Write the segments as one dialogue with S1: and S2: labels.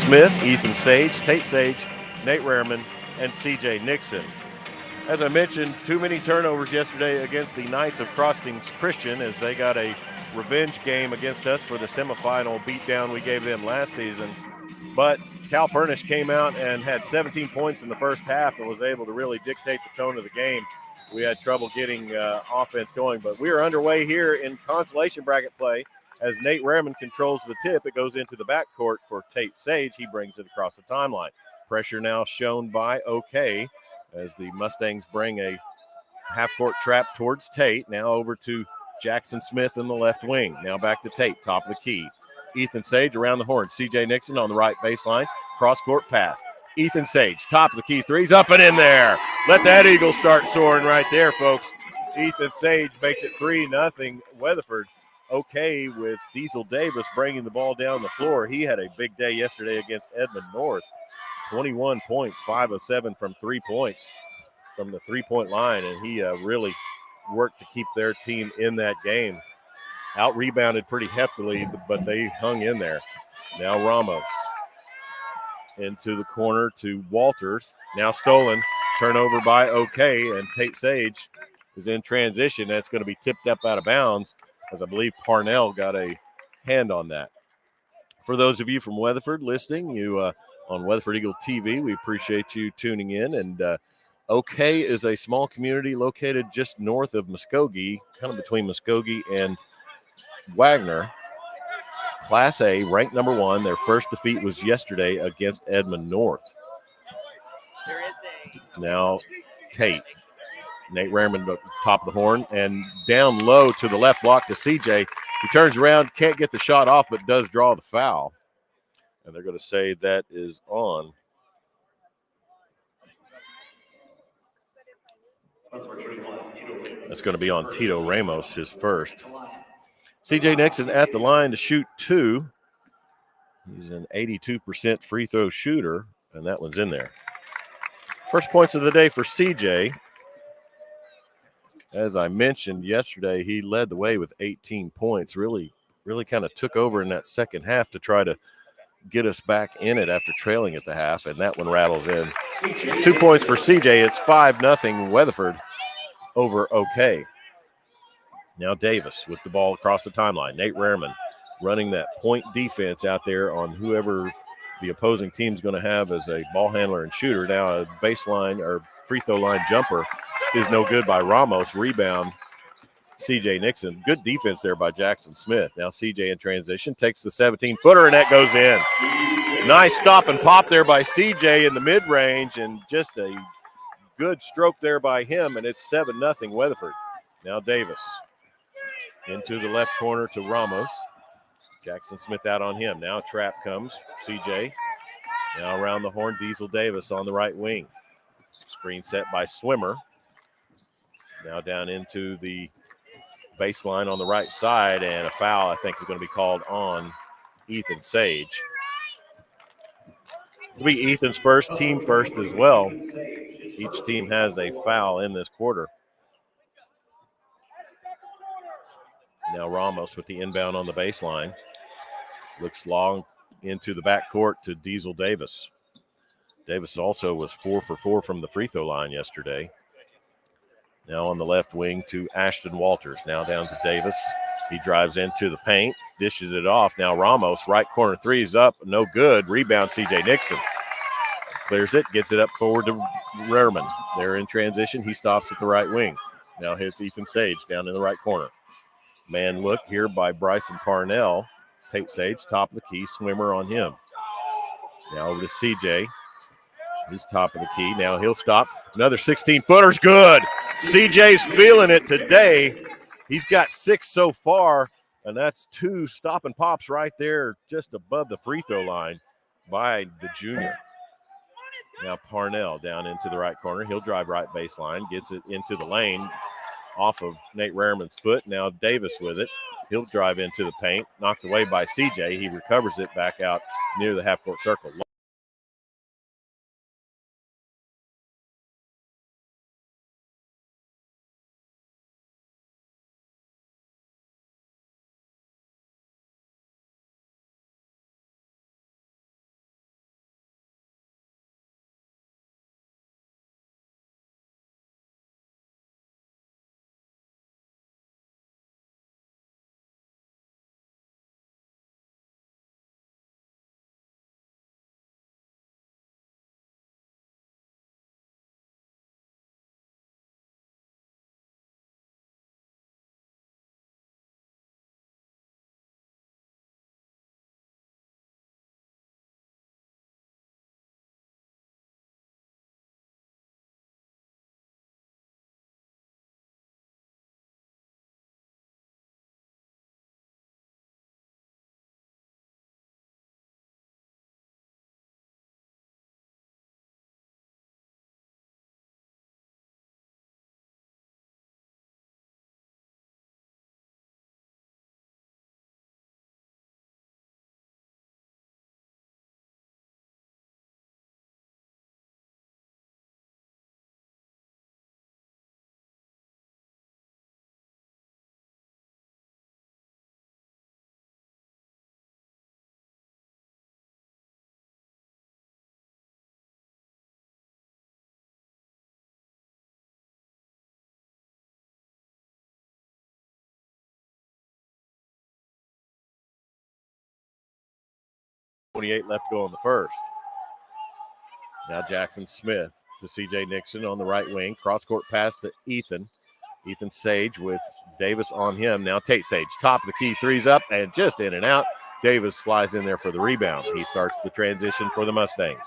S1: Smith, Ethan Sage, Tate Sage, Nate Rehrman, and C.J. Nixon. As I mentioned, too many turnovers yesterday against the Knights of Crostings Christian as they got a revenge game against us for the semifinal beatdown we gave them last season. But Cal Furnish came out and had 17 points in the first half and was able to really dictate the tone of the game. We had trouble getting offense going, but we are underway here in consolation bracket play as Nate Rehrman controls the tip. It goes into the backcourt for Tate Sage. He brings it across the timeline. Pressure now shown by Okay as the Mustangs bring a half-court trap towards Tate. Now over to Jackson Smith in the left wing. Now back to Tate, top of the key. Ethan Sage around the horn. C.J. Nixon on the right baseline. Cross-court pass. Ethan Sage, top of the key, three's up and in there. Let that eagle start soaring right there, folks. Ethan Sage makes it 3-0. Weatherford Okay with Diesel Davis bringing the ball down the floor. He had a big day yesterday against Edmond North. 21 points, 5 of 7 from 3 points from the three-point line, and he really worked to keep their team in that game. Out-rebounded pretty heftily, but they hung in there. Now Ramos into the corner to Walters. Now stolen. Turnover by Okay, and Tate Sage is in transition. That's going to be tipped up out of bounds, as I believe Parnell got a hand on that. For those of you from Weatherford listening, you on Weatherford Eagle TV, we appreciate you tuning in. And Okay is a small community located just north of Muskogee, kind of between Muskogee and Wagner. Class A, ranked number 1. Their first defeat was yesterday against Edmond North. Now Tate. Nate Rehrman, top of the horn, and down low to the left block to CJ. He turns around, can't get the shot off, but does draw the foul. And they're going to say that is on. That's going to be on Tito Ramos, his first. CJ Nixon at the line to shoot 2. He's an 82% free throw shooter, and that one's in there. First points of the day for CJ. As I mentioned yesterday, he led the way with 18 points, really kind of took over in that second half to try to get us back in it after trailing at the half, and that one rattles in. 2 points for CJ. It's 5-0 Weatherford over Okay. Now Davis with the ball across the timeline. Nate Rehrman running that point defense out there on whoever the opposing team's going to have as a ball handler and shooter. Now a baseline or free throw line jumper is no good by Ramos. Rebound, C.J. Nixon. Good defense there by Jackson Smith. Now C.J. in transition takes the 17-footer, and that goes in. Nice stop and pop there by C.J. in the mid-range, and just a good stroke there by him, and it's 7-0 Weatherford. Now Davis into the left corner to Ramos. Jackson Smith out on him. Now trap comes, C.J. Now around the horn, Diesel Davis on the right wing. Screen set by Swimmer. Now down into the baseline on the right side, and a foul I think is going to be called on Ethan Sage. It'll be Ethan's first, team first as well. Each team has a foul in this quarter. Now Ramos with the inbound on the baseline. Looks long into the backcourt to Diesel Davis. Davis also was 4 for 4 from the free throw line yesterday. Now on the left wing to Ashton Walters. Now down to Davis. He drives into the paint, dishes it off. Now Ramos, right corner three is up, no good. Rebound C.J. Nixon. Clears it, gets it up forward to Rehrman. They're in transition. He stops at the right wing. Now hits Ethan Sage down in the right corner. Man look here by Bryson Parnell. Tate Sage, top of the key, Swimmer on him. Now over to C.J. He's top of the key. Now he'll stop. Another 16-footer's good. CJ's feeling it today. He's got 6 so far, and that's 2 stop and pops right there just above the free throw line by the junior. Now Parnell down into the right corner. He'll drive right baseline, gets it into the lane off of Nate Rehrman's foot. Now Davis with it. He'll drive into the paint, knocked away by CJ. He recovers it back out near the half-court circle. 28 left to go in the first. Now Jackson Smith to C.J. Nixon on the right wing. Cross-court pass to Ethan. Ethan Sage with Davis on him. Now Tate Sage, top of the key, threes up and just in and out. Davis flies in there for the rebound. He starts the transition for the Mustangs.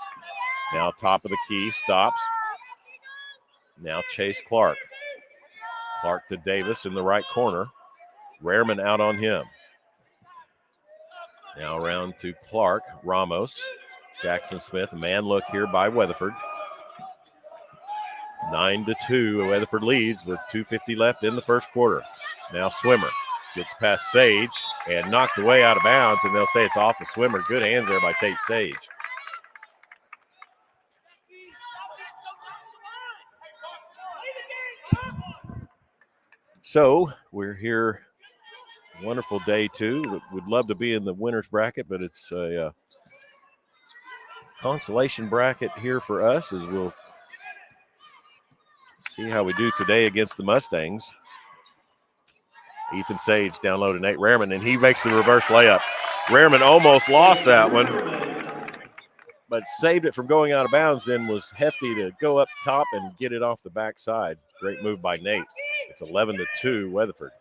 S1: Now top of the key, stops. Now Chase Clark. Clark to Davis in the right corner. Rareman out on him. Now around to Clark, Ramos. Jackson Smith, man look here by Weatherford. 9-2, Weatherford leads with 2:50 left in the first quarter. Now Swimmer gets past Sage and knocked away out of bounds, and they'll say it's off of Swimmer. Good hands there by Tate Sage. So we're here, wonderful day two. Would love to be in the winner's bracket, but it's a consolation bracket here for us as we'll see how we do today against the Mustangs. Ethan Sage down low to Nate Rareman, and he makes the reverse layup. Rareman almost lost that one, but saved it from going out of bounds, then was hefty to go up top and get it off the backside. Great move by Nate. It's 11-2 Weatherford.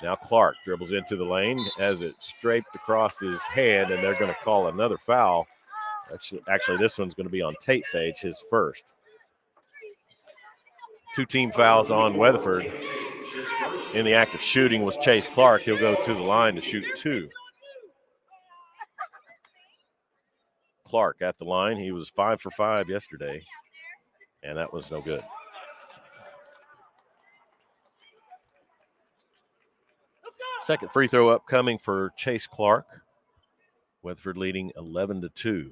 S1: Now Clark dribbles into the lane as it strafed across his hand, and they're going to call another foul. Actually, this one's going to be on Tate Sage, his first. 2 team fouls on Weatherford. In the act of shooting was Chase Clark. He'll go to the line to shoot 2. Clark at the line. He was 5 for 5 yesterday, and that was no good. Second free throw upcoming for Chase Clark. Weatherford leading 11-2.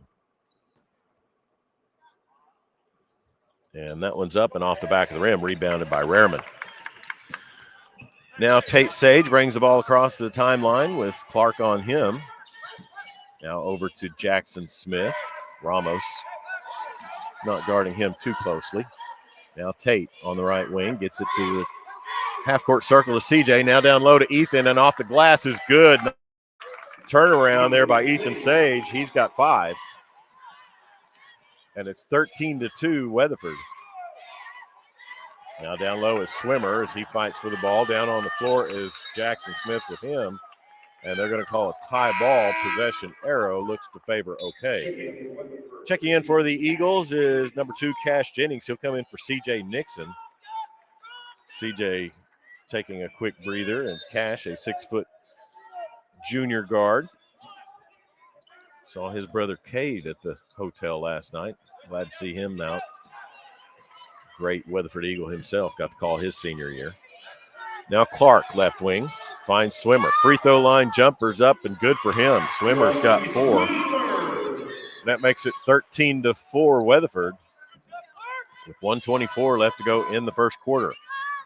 S1: And that one's up and off the back of the rim, rebounded by Rareman. Now Tate Sage brings the ball across the timeline with Clark on him. Now over to Jackson Smith. Ramos not guarding him too closely. Now Tate on the right wing gets it to the half-court circle to CJ. Now down low to Ethan, and off the glass is good. Turnaround there by Ethan Sage. He's got 5. And it's 13-2 Weatherford. Now down low is Swimmer as he fights for the ball. Down on the floor is Jackson Smith with him. And they're going to call a tie ball. Possession arrow looks to favor Okay. Checking in for the Eagles is number 2, Cash Jennings. He'll come in for C.J. Nixon. C.J. taking a quick breather, and Cash, a 6-foot junior guard. Saw his brother Cade at the hotel last night. Glad to see him now. Great Weatherford Eagle himself. Got to call his senior year. Now Clark, left wing, finds Swimmer. Free throw line jumpers up and good for him. Swimmer's got 4. And that makes it 13-4 Weatherford with 1:24 left to go in the first quarter.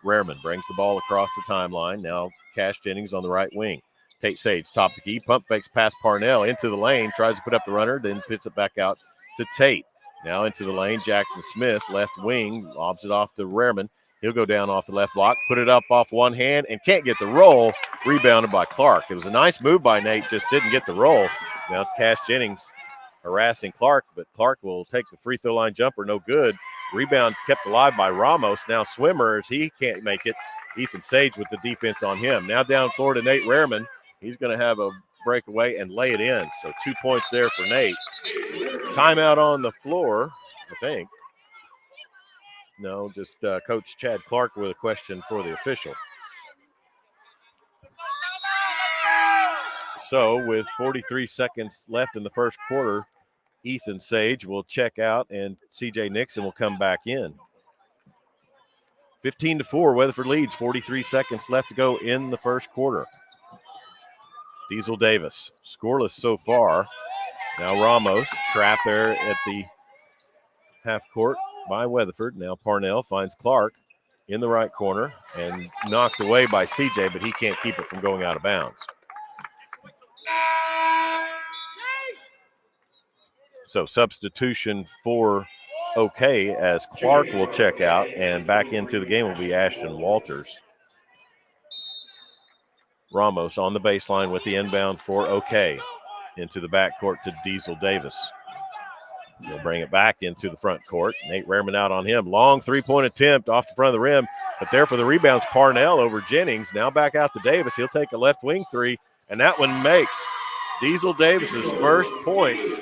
S1: Rareman brings the ball across the timeline. Now Cash Jennings on the right wing. Tate Sage, top the key, pump fakes past Parnell into the lane, tries to put up the runner, then pits it back out to Tate. Now into the lane, Jackson Smith, left wing, lobs it off to Rareman. He'll go down off the left block, put it up off one hand, and can't get the roll. Rebounded by Clark. It was a nice move by Nate, just didn't get the roll. Now Cash Jennings harassing Clark, but Clark will take the free throw line jumper, no good. Rebound kept alive by Ramos. Now Swimmer, as he can't make it. Ethan Sage with the defense on him. Now down floor to Nate Rareman. He's going to have a breakaway and lay it in. So 2 points there for Nate. Timeout on the floor, I think. No, just Coach Chad Clark with a question for the official. So with 43 seconds left in the first quarter, Ethan Sage will check out and C.J. Nixon will come back in. 15-4, Weatherford leads, 43 seconds left to go in the first quarter. Diesel Davis, scoreless so far. Now Ramos, trap there at the half court by Weatherford. Now Parnell finds Clark in the right corner and knocked away by CJ, but he can't keep it from going out of bounds. So substitution for Okay as Clark will check out, and back into the game will be Ashton Walters. Ramos on the baseline with the inbound for Okay. into the backcourt to Diesel Davis. He'll bring it back into the front court. Nate Rehrman out on him. Long three-point attempt off the front of the rim, but there for the rebounds, Parnell over Jennings. Now back out to Davis. He'll take a left wing three, and that one makes Diesel Davis's first points.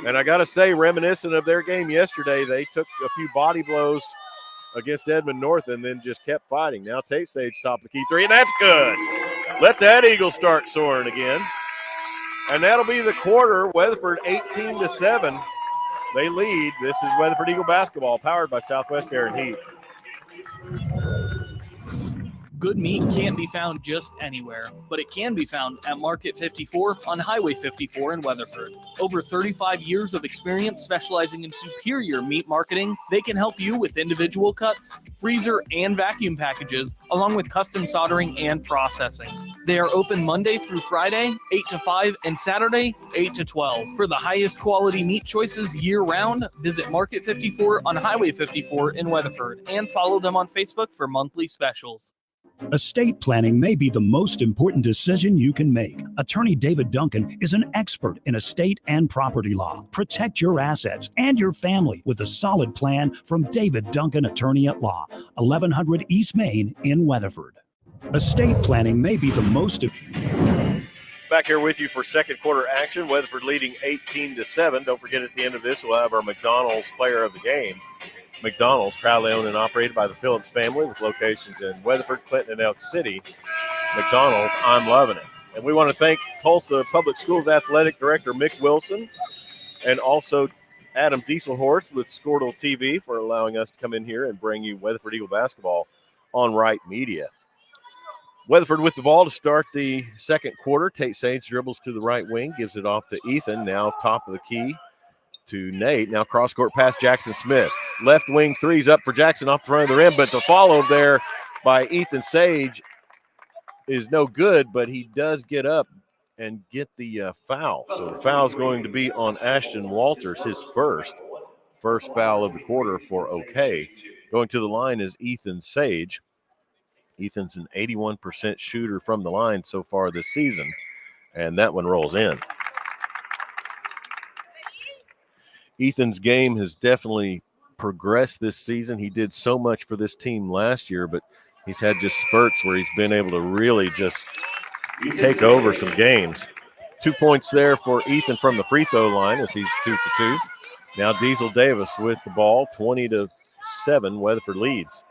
S1: And I got to say, reminiscent of their game yesterday, they took a few body blows against Edmond North and then just kept fighting. Now Tate Sage top of the key three, and that's good. Let that eagle start soaring again. And that'll be the quarter. Weatherford 18-7. They lead. This is Weatherford Eagle basketball, powered by Southwest Air and Heat.
S2: Good meat can't be found just anywhere, but it can be found at Market 54 on Highway 54 in Weatherford. Over 35 years of experience specializing in superior meat marketing, they can help you with individual cuts, freezer and vacuum packages, along with custom soldering and processing. They are open Monday through Friday, 8 to 5, and Saturday, 8 to 12. For the highest quality meat choices year-round, visit Market 54 on Highway 54 in Weatherford and follow them on Facebook for monthly specials.
S3: Estate planning may be the most important decision you can make. Attorney David Duncan is an expert in estate and property law. Protect your assets and your family with a solid plan from David Duncan, Attorney at Law, 1100 East Main in Weatherford. Estate planning may be the most...
S1: Back here with you for second quarter action. Weatherford leading 18-7. Don't forget, at the end of this, we'll have our McDonald's player of the game. McDonald's, proudly owned and operated by the Phillips family with locations in Weatherford, Clinton, and Elk City. McDonald's, I'm loving it. And we want to thank Tulsa Public Schools Athletic Director Mick Wilson and also Adam Dieselhorst with Squirtle TV for allowing us to come in here and bring you Weatherford Eagle basketball on Right Media. Weatherford with the ball to start the second quarter. Tate Sage dribbles to the right wing, gives it off to Ethan, now top of the key to Nate. Now cross-court pass Jackson Smith. Left wing threes up for Jackson off the front of the rim, but the follow there by Ethan Sage is no good, but he does get up and get the foul. So the foul is going to be on Ashton Walters, his first foul of the quarter for Okay. Going to the line is Ethan Sage. Ethan's an 81% shooter from the line so far this season, and that one rolls in. Ethan's game has definitely progressed this season. He did so much for this team last year, but he's had just spurts where he's been able to really just take over some games. 2 points there for Ethan from the free throw line as he's 2 for 2. Now Diesel Davis with the ball, 20-7, Weatherford leads.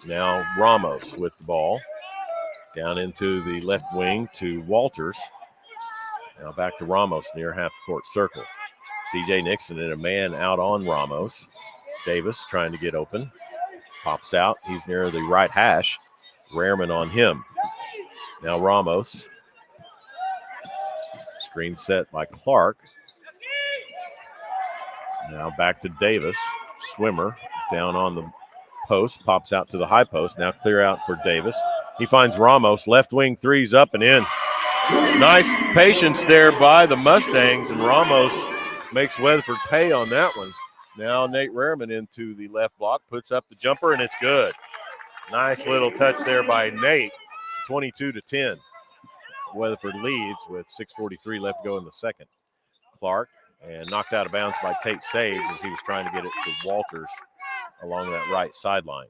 S1: Now Ramos with the ball. Down into the left wing to Walters. Now back to Ramos near half the court circle. C.J. Nixon and a man out on Ramos. Davis trying to get open. Pops out. He's near the right hash. Rehrman on him. Now Ramos. Screen set by Clark. Now back to Davis. Swimmer down on the post. Pops out to the high post. Now clear out for Davis. He finds Ramos. Left wing threes up and in. Nice patience there by the Mustangs, and Ramos makes Weatherford pay on that one. Now Nate Rehrman into the left block, puts up the jumper, and it's good. Nice little touch there by Nate, 22-10. Weatherford leads with 6:43 left to go in the second. Clark, and knocked out of bounds by Tate Sage as he was trying to get it to Walters along that right sideline.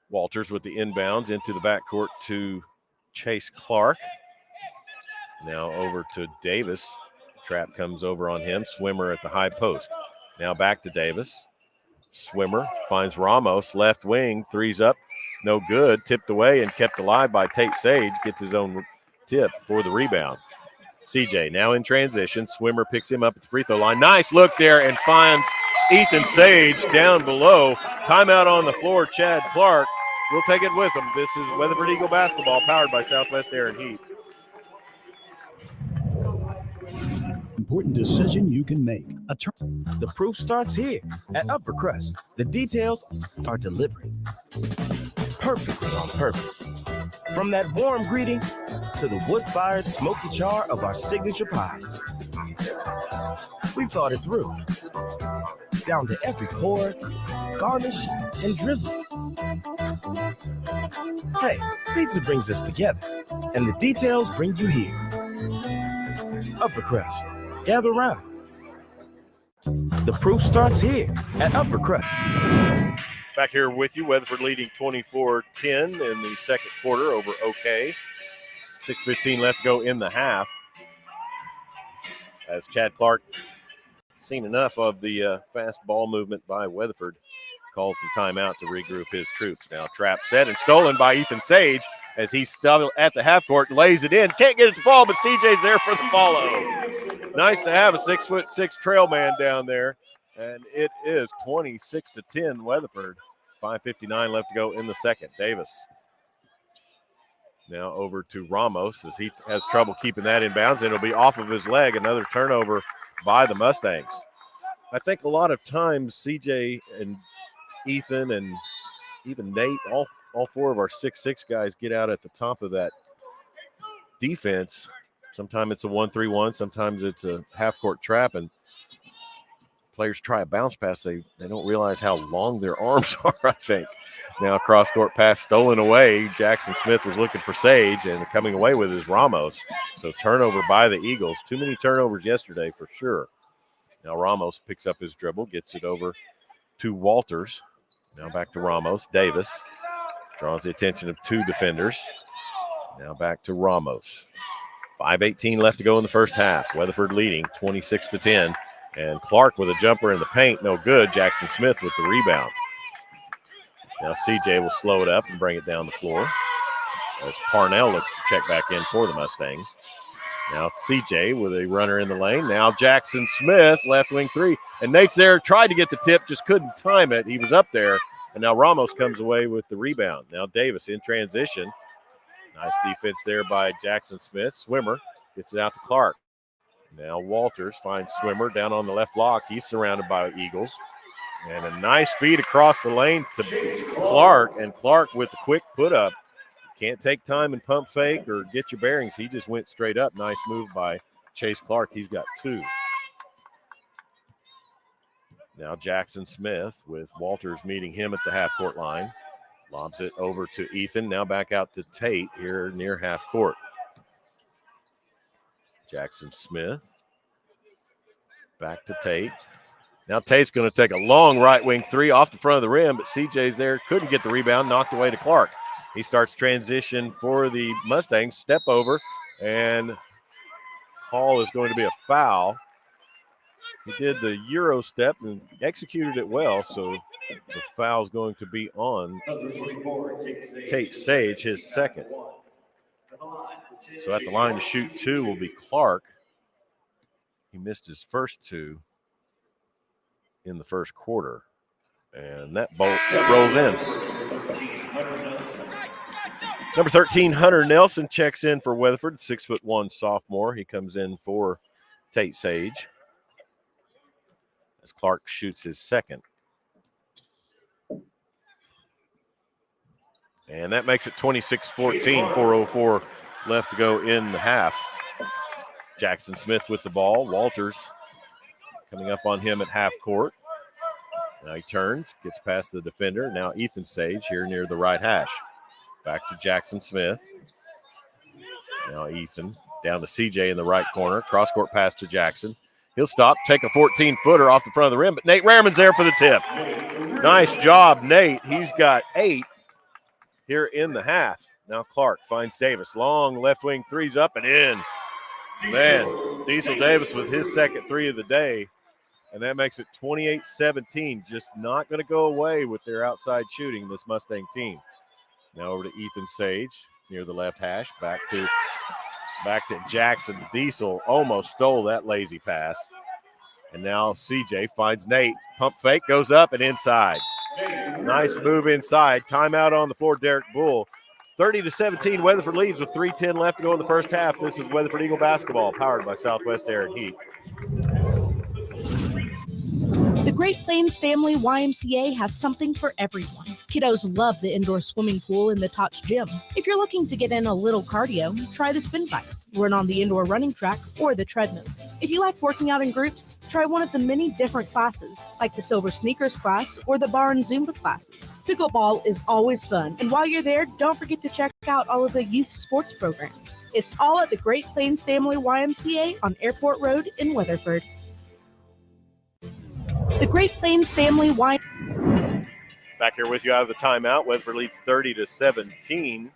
S1: Walters with the inbounds into the backcourt to Chase Clark. Now over to Davis. Trap comes over on him. Swimmer at the high post. Now back to Davis. Swimmer finds Ramos. Left wing. Threes up. No good. Tipped away and kept alive by Tate Sage. Gets his own tip for the rebound. CJ now in transition. Swimmer picks him up at the free throw line. Nice look there and finds Ethan Sage down below. Timeout on the floor. Chad Clark will take it with him. This is Weatherford Eagle basketball powered by Southwest Air and Heat.
S3: Important decision you can make.
S4: The proof starts here at Upper Crust. The details are deliberate, perfectly on purpose. From that warm greeting to the wood-fired smoky char of our signature pies. We've thought it through, down to every pour, garnish, and drizzle. Hey, pizza brings us together. and the details bring you here. Uppercrest, gather round. The proof starts here at Uppercrest.
S1: Back here with you, Weatherford leading 24-10 in the second quarter over OK. 6:15 left to go in the half. As Chad Clark seen enough of the fast ball movement by Weatherford, calls the timeout to regroup his troops. Now trap set and stolen by Ethan Sage as he's still at the half court, lays it in. Can't get it to fall, but CJ's there for the follow. Nice to have a 6'6" trail man down there. And it is 26-10 Weatherford. 5:59 left to go in the second. Davis now over to Ramos as he has trouble keeping that in bounds, and it'll be off of his leg. Another turnover by the Mustangs. I think a lot of times CJ and Ethan and even Nate, all four of our 6'6" guys get out at the top of that defense. Sometimes it's a 1-3-1, sometimes it's a half-court trap, and players try a bounce pass. They don't realize how long their arms are, I think. Now cross-court pass stolen away. Jackson Smith was looking for Sage, and coming away with is Ramos. So turnover by the Eagles. Too many turnovers yesterday for sure. Now Ramos picks up his dribble, gets it over to Walters. Now back to Ramos. Davis draws the attention of two defenders. Now back to Ramos. 5:18 left to go in the first half. Weatherford leading 26-10. And Clark with a jumper in the paint, no good. Jackson Smith with the rebound. Now CJ will slow it up and bring it down the floor as Parnell looks to check back in for the Mustangs. Now CJ with a runner in the lane. Now Jackson Smith, left wing three. And Nate's there, tried to get the tip, just couldn't time it. He was up there. And now Ramos comes away with the rebound. Now Davis in transition. Nice defense there by Jackson Smith. Swimmer gets it out to Clark. Now Walters finds Swimmer down on the left block. He's surrounded by Eagles. And a nice feed across the lane to Clark. And Clark with the quick put up. Can't take time and pump fake or get your bearings. He just went straight up. Nice move by Chase Clark. He's got two. Now Jackson Smith with Walters meeting him at the half-court line. Lobs it over to Ethan. Now back out to Tate here near half court. Jackson Smith. Back to Tate. Now Tate's going to take a long right wing three off the front of the rim, but CJ's there. Couldn't get the rebound. Knocked away to Clark. He starts transition for the Mustangs. Step over, and call is going to be a foul. He did the Euro step and executed it well, so the foul is going to be on Tate Sage, his second. So at the line to shoot two will be Clark. He missed his first two in the first quarter. And that rolls in. Number 13, Hunter Nelson checks in for Weatherford, 6'1" sophomore. He comes in for Tate Sage as Clark shoots his second. And that makes it 26-14, 4:04 left to go in the half. Jackson Smith with the ball. Walters coming up on him at half court. Now he turns, gets past the defender. Now Ethan Sage here near the right hash. Back to Jackson Smith. Now Ethan down to CJ in the right corner. Cross-court pass to Jackson. He'll stop, take a 14-footer off the front of the rim, but Nate Rehrman's there for the tip. Nice job, Nate. He's got 8 here in the half. Now Clark finds Davis. Long left wing threes up and in. Man, Diesel Davis with his second three of the day, and that makes it 28-17. Just not going to go away with their outside shooting, this Mustang team. Now over to Ethan Sage near the left hash. Back to Jackson. Diesel almost stole that lazy pass. And now CJ finds Nate. Pump fake, goes up and inside. Nice move inside. Timeout on the floor, Derek Bull. 30-17, Weatherford leads with 3:10 left to go in the first half. This is Weatherford Eagle basketball, powered by Southwest Air and Heat.
S5: The Great Plains Family YMCA has something for everyone. Kiddos love the indoor swimming pool in the Tots gym. If you're looking to get in a little cardio, try the spin bikes, run on the indoor running track, or the treadmills. If you like working out in groups, try one of the many different classes, like the Silver Sneakers class or the Bar and Zumba classes. Pickleball is always fun, and while you're there, don't forget to check out all of the youth sports programs. It's all at the Great Plains Family YMCA on Airport Road in Weatherford. The Great Plains Family YMCA.
S1: Back here with you out of the timeout. Weatherford leads 30-17.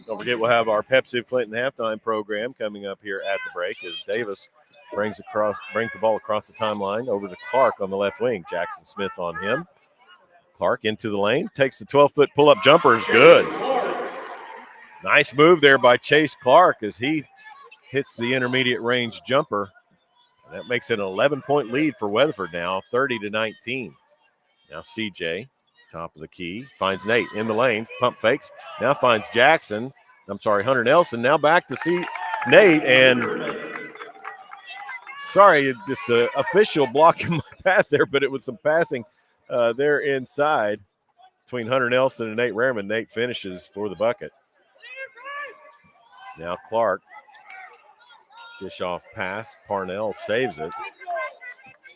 S1: Don't forget, we'll have our Pepsi of Clinton halftime program coming up here at the break as Davis brings the ball across the timeline over to Clark on the left wing. Jackson Smith on him. Clark into the lane, takes the 12-foot pull-up jumper. Is good. Nice move there by Chase Clark as he hits the intermediate range jumper. That makes it an 11-point lead for Weatherford now, 30-19. Now CJ, top of the key, finds Nate in the lane, pump fakes. Now finds Hunter Nelson. Now back to see Nate, and sorry, just the official blocking my path there, but it was some passing there inside between Hunter Nelson and Nate Rehrman. Nate finishes for the bucket. Now Clark, dish off pass. Parnell saves it.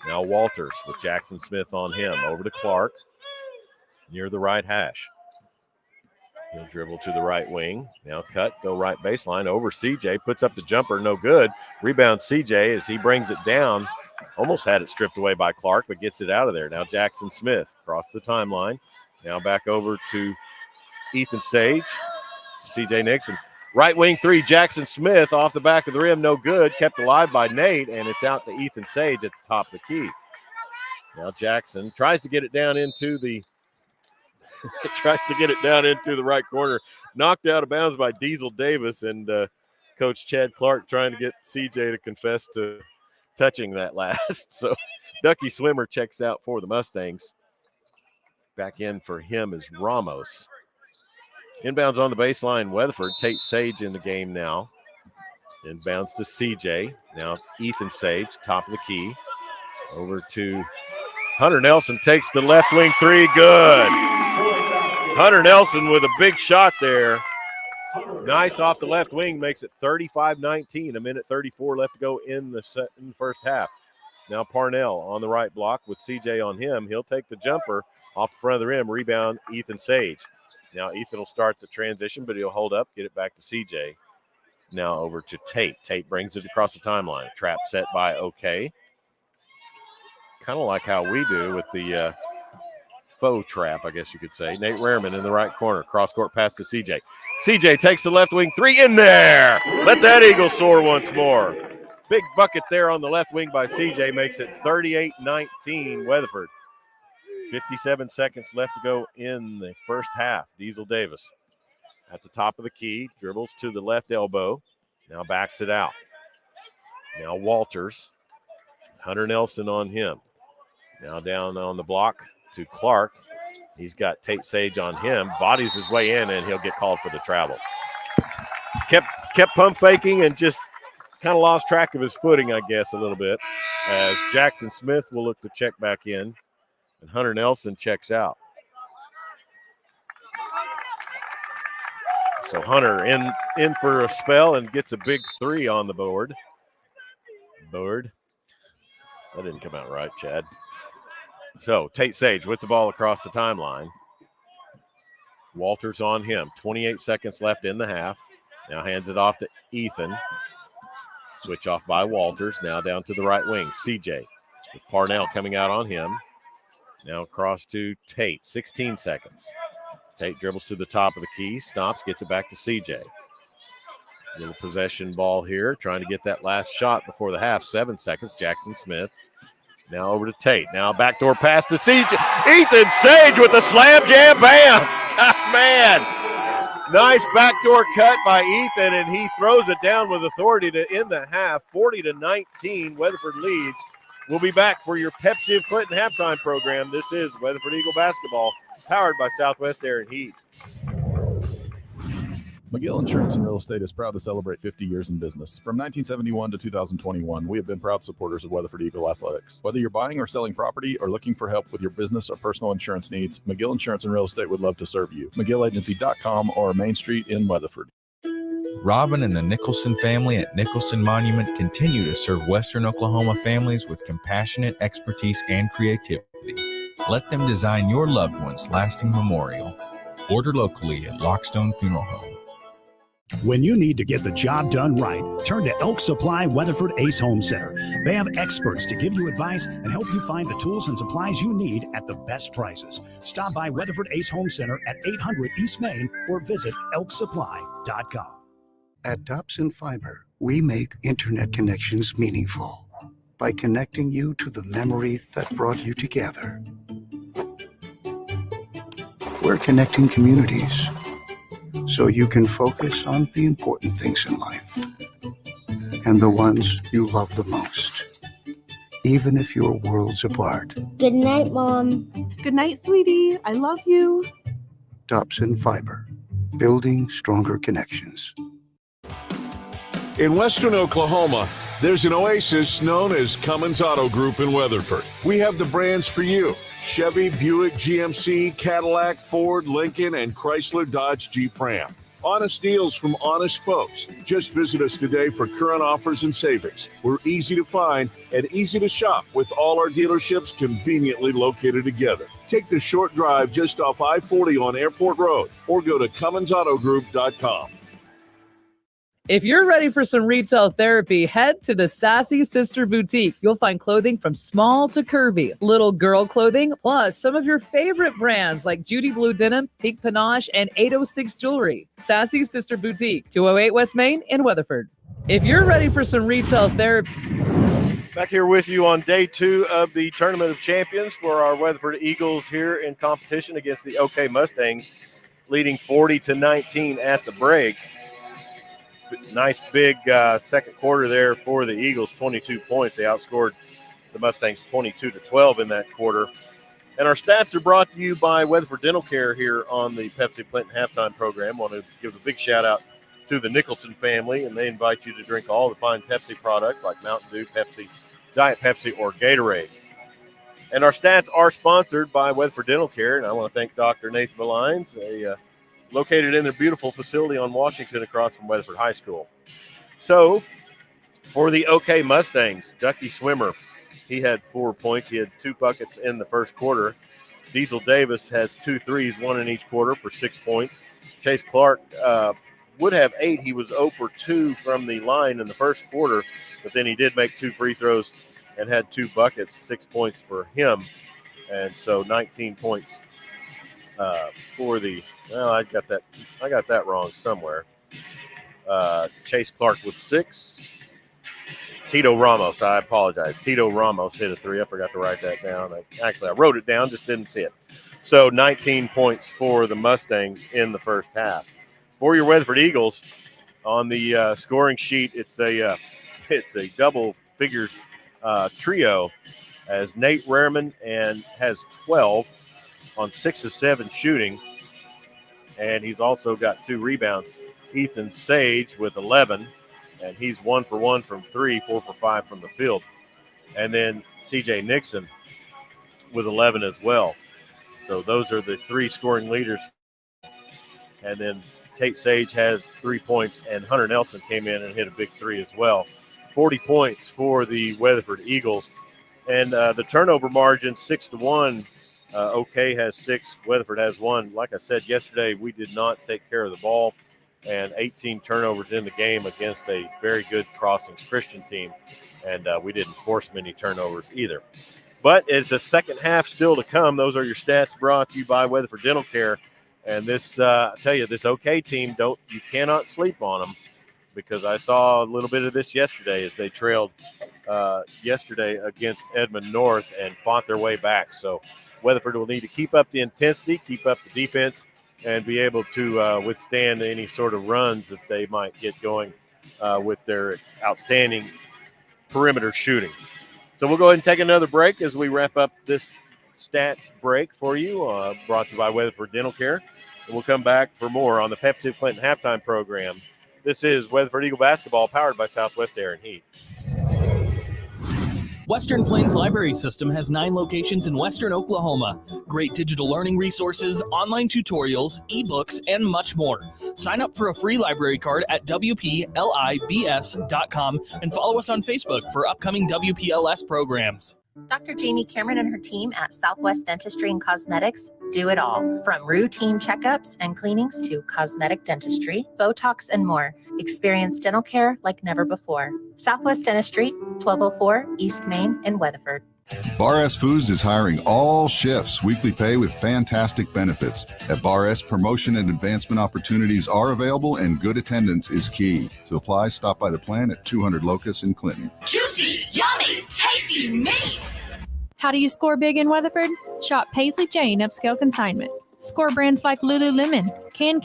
S1: Now Walters with Jackson Smith on him. Over to Clark near the right hash. He'll dribble to the right wing. Now cut, go right baseline. Over CJ, puts up the jumper, no good. Rebound CJ as he brings it down. Almost had it stripped away by Clark, but gets it out of there. Now Jackson Smith across the timeline. Now back over to Ethan Sage. CJ Nixon. Right wing three, Jackson Smith off the back of the rim, no good. Kept alive by Nate, and it's out to Ethan Sage at the top of the key. Now Jackson tries to get it down into the right corner. Knocked out of bounds by Diesel Davis, and Coach Chad Clark trying to get CJ to confess to touching that last. So Ducky Swimmer checks out for the Mustangs. Back in for him is Ramos. Inbounds on the baseline, Weatherford. Tate Sage in the game now. Inbounds to CJ. Now Ethan Sage, top of the key. Over to Hunter Nelson, takes the left wing three. Good. Hunter Nelson with a big shot there. Nice off the left wing, makes it 35-19. A minute 34 left to go in the first half. Now Parnell on the right block with CJ on him. He'll take the jumper off the front of the rim. Rebound, Ethan Sage. Now Ethan will start the transition, but he'll hold up, get it back to CJ. Now over to Tate. Tate brings it across the timeline. Trap set by Okay. Kind of like how we do with the faux trap, I guess you could say. Nate Rehrman in the right corner. Cross-court pass to CJ. CJ takes the left wing three in there. Let that eagle soar once more. Big bucket there on the left wing by CJ makes it 38-19 Weatherford. 57 seconds left to go in the first half. Diesel Davis at the top of the key, dribbles to the left elbow, now backs it out. Now Walters, Hunter Nelson on him. Now down on the block to Clark. He's got Tate Sage on him, bodies his way in, and he'll get called for the travel. Kept pump faking and just kind of lost track of his footing, I guess, a little bit, as Jackson Smith will look to check back in. And Hunter Nelson checks out. So Hunter in for a spell and gets a big three on the board. That didn't come out right, Chad. So Tate Sage with the ball across the timeline. Walters on him. 28 seconds left in the half. Now hands it off to Ethan. Switch off by Walters. Now down to the right wing. CJ with Parnell coming out on him. Now across to Tate, 16 seconds. Tate dribbles to the top of the key, stops, gets it back to CJ. Little possession ball here, trying to get that last shot before the half. 7 seconds, Jackson Smith. Now over to Tate. Now backdoor pass to CJ. Ethan Sage with the slam jam, bam! Man, nice backdoor cut by Ethan, and he throws it down with authority to end the half. 40-19, Weatherford leads. We'll be back for your Pepsi of Clinton halftime program. This is Weatherford Eagle basketball, powered by Southwest Air and Heat.
S6: McGill Insurance and Real Estate is proud to celebrate 50 years in business. From 1971 to 2021, we have been proud supporters of Weatherford Eagle Athletics. Whether you're buying or selling property or looking for help with your business or personal insurance needs, McGill Insurance and Real Estate would love to serve you. McGillagency.com or Main Street in Weatherford.
S7: Robin and the Nicholson family at Nicholson Monument continue to serve Western Oklahoma families with compassionate expertise and creativity. Let them design your loved one's lasting memorial. Order locally at Lockstone Funeral Home.
S3: When you need to get the job done right, turn to Elk Supply Weatherford Ace Home Center. They have experts to give you advice and help you find the tools and supplies you need at the best prices. Stop by Weatherford Ace Home Center at 800 East Main or visit elksupply.com.
S8: At Dobson Fiber, we make internet connections meaningful by connecting you to the memory that brought you together. We're connecting communities so you can focus on the important things in life and the ones you love the most, even if you're worlds apart.
S9: Good night, Mom.
S10: Good night, sweetie. I love you.
S8: Dobson Fiber, building stronger connections.
S11: In Western Oklahoma, there's an oasis known as Cummins Auto Group in Weatherford. We have the brands for you: Chevy, Buick, GMC, Cadillac, Ford, Lincoln, and Chrysler, Dodge, Jeep, Ram. Honest deals from honest folks. Just visit us today for current offers and savings. We're easy to find and easy to shop with all our dealerships conveniently located together. Take the short drive just off I-40 on Airport Road or go to CumminsAutoGroup.com.
S12: If you're ready for some retail therapy, head to the Sassy Sister Boutique. You'll find clothing from small to curvy, little girl clothing, plus some of your favorite brands like Judy Blue Denim, Pink Panache, and 806 Jewelry. Sassy Sister Boutique, 208 West Main in Weatherford. If you're ready for some retail therapy.
S1: Back here with you on day 2 of the Tournament of Champions for our Weatherford Eagles here in competition against the OK Mustangs, leading 40-19 at the break. Nice big second quarter there for the Eagles, 22 points. They outscored the Mustangs 22-12 in that quarter. And our stats are brought to you by Weatherford Dental Care here on the Pepsi Clinton halftime program. Want to give a big shout out to the Nicholson family, and they invite you to drink all the fine Pepsi products like Mountain Dew, Pepsi, Diet Pepsi, or Gatorade. And our stats are sponsored by Weatherford Dental Care, and I want to thank Dr. Nathan Belines, located in their beautiful facility on Washington across from Weatherford High School. So, for the OK Mustangs, Ducky Swimmer, he had 4 points. He had 2 buckets in the first quarter. Diesel Davis has 2 threes, 1 in each quarter for 6 points. Chase Clark would have 8. He was 0 for 2 from the line in the first quarter, but then he did make 2 free throws and had 2 buckets, 6 points for him. And so 19 points for the I got that wrong somewhere. Chase Clark with 6. Tito Ramos, I apologize. Tito Ramos hit a 3. I forgot to write that down. I wrote it down, just didn't see it. So 19 points for the Mustangs in the first half. For your Weatherford Eagles, on the scoring sheet, it's a double figures trio, as Nate Rehrman has 12 on 6 of 7 shooting, and he's also got 2 rebounds. Ethan Sage with 11, and he's 1 for 1 from 3, 4 for 5 from the field. And then CJ Nixon with 11 as well. So those are the 3 scoring leaders. And then Tate Sage has 3 points, and Hunter Nelson came in and hit a big 3 as well. 40 points for the Weatherford Eagles. And the turnover margin, 6-1. OK has 6, Weatherford has 1. Like I said yesterday, we did not take care of the ball, and 18 turnovers in the game against a very good Crossings Christian team, and we didn't force many turnovers either. But it's a second half still to come. Those are your stats brought to you by Weatherford Dental Care. And this, I tell you, this OK team, you cannot sleep on them, because I saw a little bit of this yesterday as they trailed yesterday against Edmond North and fought their way back. So Weatherford will need to keep up the intensity, keep up the defense, and be able to withstand any sort of runs that they might get going with their outstanding perimeter shooting. So we'll go ahead and take another break as we wrap up this stats break for you, brought to you by Weatherford Dental Care. And we'll come back for more on the Pepsi of Clinton halftime program. This is Weatherford Eagle basketball powered by Southwest Air and Heat.
S2: Western Plains Library System has 9 locations in western Oklahoma. Great digital learning resources, online tutorials, ebooks, and much more. Sign up for a free library card at WPLIBS.com and follow us on Facebook for upcoming WPLS programs.
S9: Dr. Jamie Cameron and her team at Southwest Dentistry and Cosmetics do it all. From routine checkups and cleanings to cosmetic dentistry, Botox, and more. Experience dental care like never before. Southwest Dentistry, 1204 East Main in Weatherford.
S13: Bar S Foods is hiring all shifts, weekly pay with fantastic benefits. At Bar S, promotion and advancement opportunities are available and good attendance is key. To apply, stop by the plant at 200 Locust in Clinton.
S14: Juicy, yummy, tasty meat.
S15: How do you score big in Weatherford? Shop Paisley Jane Upscale Consignment. Score brands like Lululemon, Can,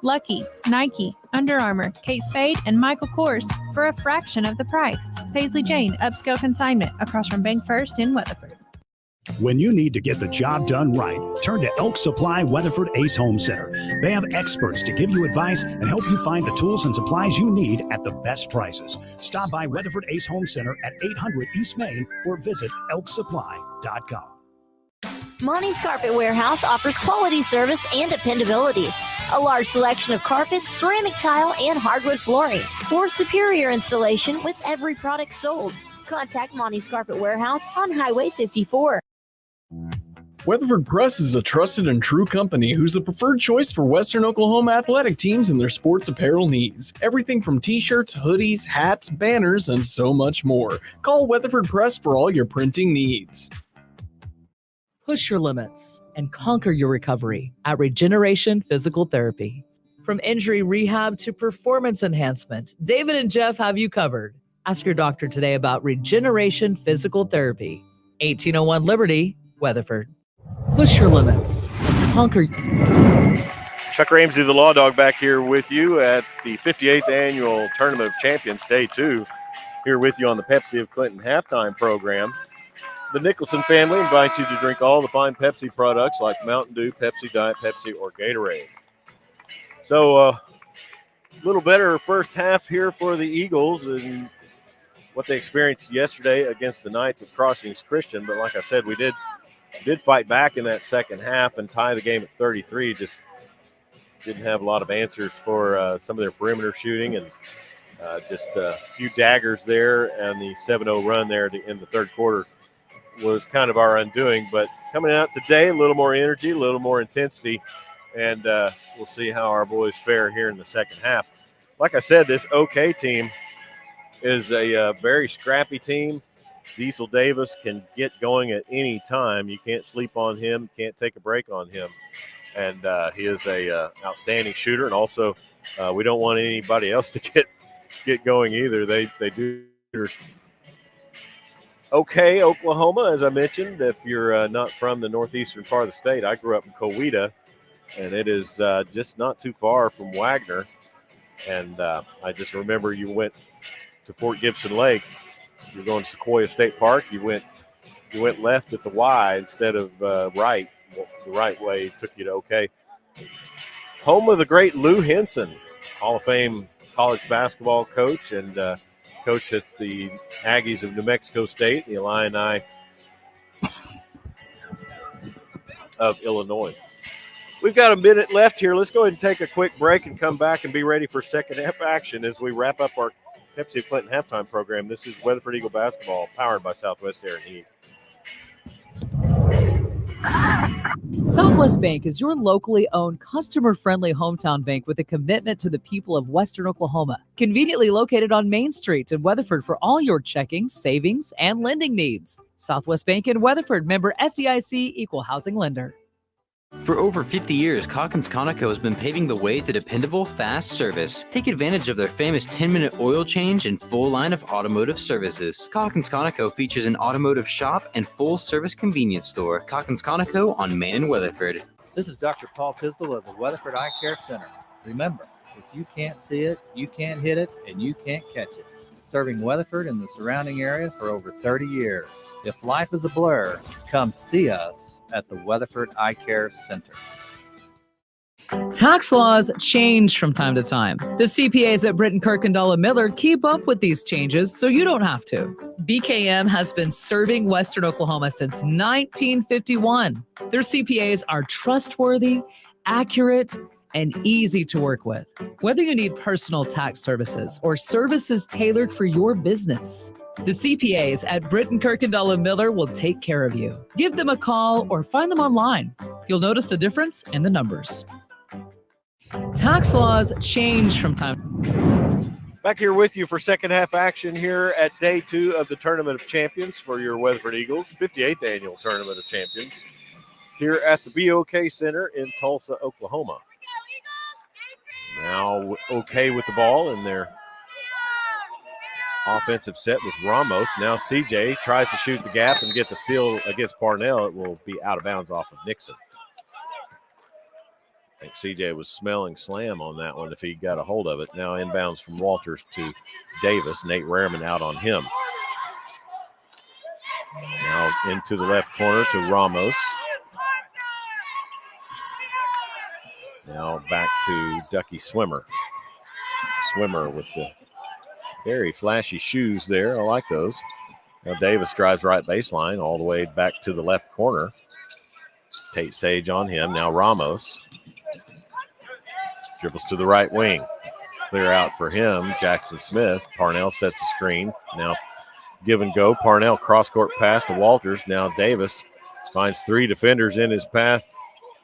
S15: Lucky, Nike, Under Armour, Kate Spade, and Michael Kors for a fraction of the price. Paisley Jane Upscale Consignment across from Bank First in Weatherford.
S3: When you need to get the job done right, turn to Elk Supply Weatherford Ace Home Center. They have experts to give you advice and help you find the tools and supplies you need at the best prices. Stop by Weatherford Ace Home Center at 800 East Main or visit elksupply.com.
S16: Monty's Carpet Warehouse offers quality service and dependability. A large selection of carpets, ceramic tile, and hardwood flooring for superior installation with every product sold. Contact Monty's Carpet Warehouse on Highway 54.
S17: Weatherford Press is a trusted and true company who's the preferred choice for Western Oklahoma athletic teams and their sports apparel needs. Everything from t-shirts, hoodies, hats, banners, and so much more. Call Weatherford Press for all your printing needs.
S12: Push your limits and conquer your recovery at Regeneration Physical Therapy. From injury rehab to performance enhancement, David and Jeff have you covered. Ask your doctor today about Regeneration Physical Therapy. 1801 Liberty, Weatherford. Push your limits. Conquer.
S1: Chuck Ramsey, the Law Dog, back here with you at the 58th Annual Tournament of Champions, Day 2. Here with you on the Pepsi of Clinton halftime program. The Nicholson family invites you to drink all the fine Pepsi products like Mountain Dew, Pepsi, Diet Pepsi, or Gatorade. So a little better first half here for the Eagles and what they experienced yesterday against the Knights of Crossings Christian. But like I said, we did fight back in that second half and tie the game at 33. Just didn't have a lot of answers for some of their perimeter shooting and just a few daggers there. And the 7-0 run there in the third quarter was kind of our undoing. But coming out today, a little more energy, a little more intensity, and we'll see how our boys fare here in the second half. Like I said, this OK team is a very scrappy team. Diesel Davis can get going at any time. You can't sleep on him, can't take a break on him. And he is a outstanding shooter. And also, we don't want anybody else to get going either. They do. OK, Oklahoma, as I mentioned, if you're not from the northeastern part of the state, I grew up in Coweta, and it is just not too far from Wagner. And I just remember you went to Fort Gibson Lake. You're going to Sequoia State Park. You went left at the Y instead of right. The right way took you to OK. Home of the great Lou Henson, Hall of Fame college basketball coach and coach at the Aggies of New Mexico State, the Illini of Illinois. We've got a minute left here. Let's go ahead and take a quick break and come back and be ready for second half action as we wrap up our Pepsi of Clinton halftime program. This is Weatherford Eagle basketball powered by Southwest Air and Heat.
S12: Southwest Bank is your locally owned, customer-friendly hometown bank with a commitment to the people of Western Oklahoma. Conveniently located on Main Street in Weatherford for all your checking, savings, and lending needs. Southwest Bank in Weatherford, member FDIC, equal housing lender.
S18: For over 50 years, Calkins Conoco has been paving the way to dependable, fast service. Take advantage of their famous 10-minute oil change and full line of automotive services. Calkins Conoco features an automotive shop and full-service convenience store. Calkins Conoco on Main and Weatherford.
S19: This is Dr. Paul Tisdale of the Weatherford Eye Care Center. Remember, if you can't see it, you can't hit it, and you can't catch it. Serving Weatherford and the surrounding area for over 30 years. If life is a blur, come see us at the Weatherford Eye Care Center.
S12: Tax laws change from time to time. The CPAs at Britton Kirkendall and Miller keep up with these changes so you don't have to. BKM has been serving Western Oklahoma since 1951. Their CPAs are trustworthy, accurate, and easy to work with. Whether you need personal tax services or services tailored for your business, the CPAs at Britton Kirkendall and Miller will take care of you. Give them a call or find them online. You'll notice the difference in the numbers. Tax laws change from time.
S1: Back here with you for second half action here at day 2 of the Tournament of Champions for your Weatherford Eagles, 58th annual Tournament of Champions, here at the BOK Center in Tulsa, Oklahoma. Now OK with the ball in their offensive set with Ramos. Now CJ tries to shoot the gap and get the steal against Parnell. It will be out of bounds off of Nixon. I think CJ was smelling slam on that one if he got a hold of it. Now inbounds from Walters to Davis. Nate Rareman out on him. Now into the left corner to Ramos. Now back to Ducky Swimmer. Swimmer with the very flashy shoes there. I like those. Now Davis drives right baseline all the way back to the left corner. Tate Sage on him. Now Ramos. Dribbles to the right wing. Clear out for him. Jackson Smith. Parnell sets the screen. Now give and go. Parnell cross-court pass to Walters. Now Davis finds 3 defenders in his path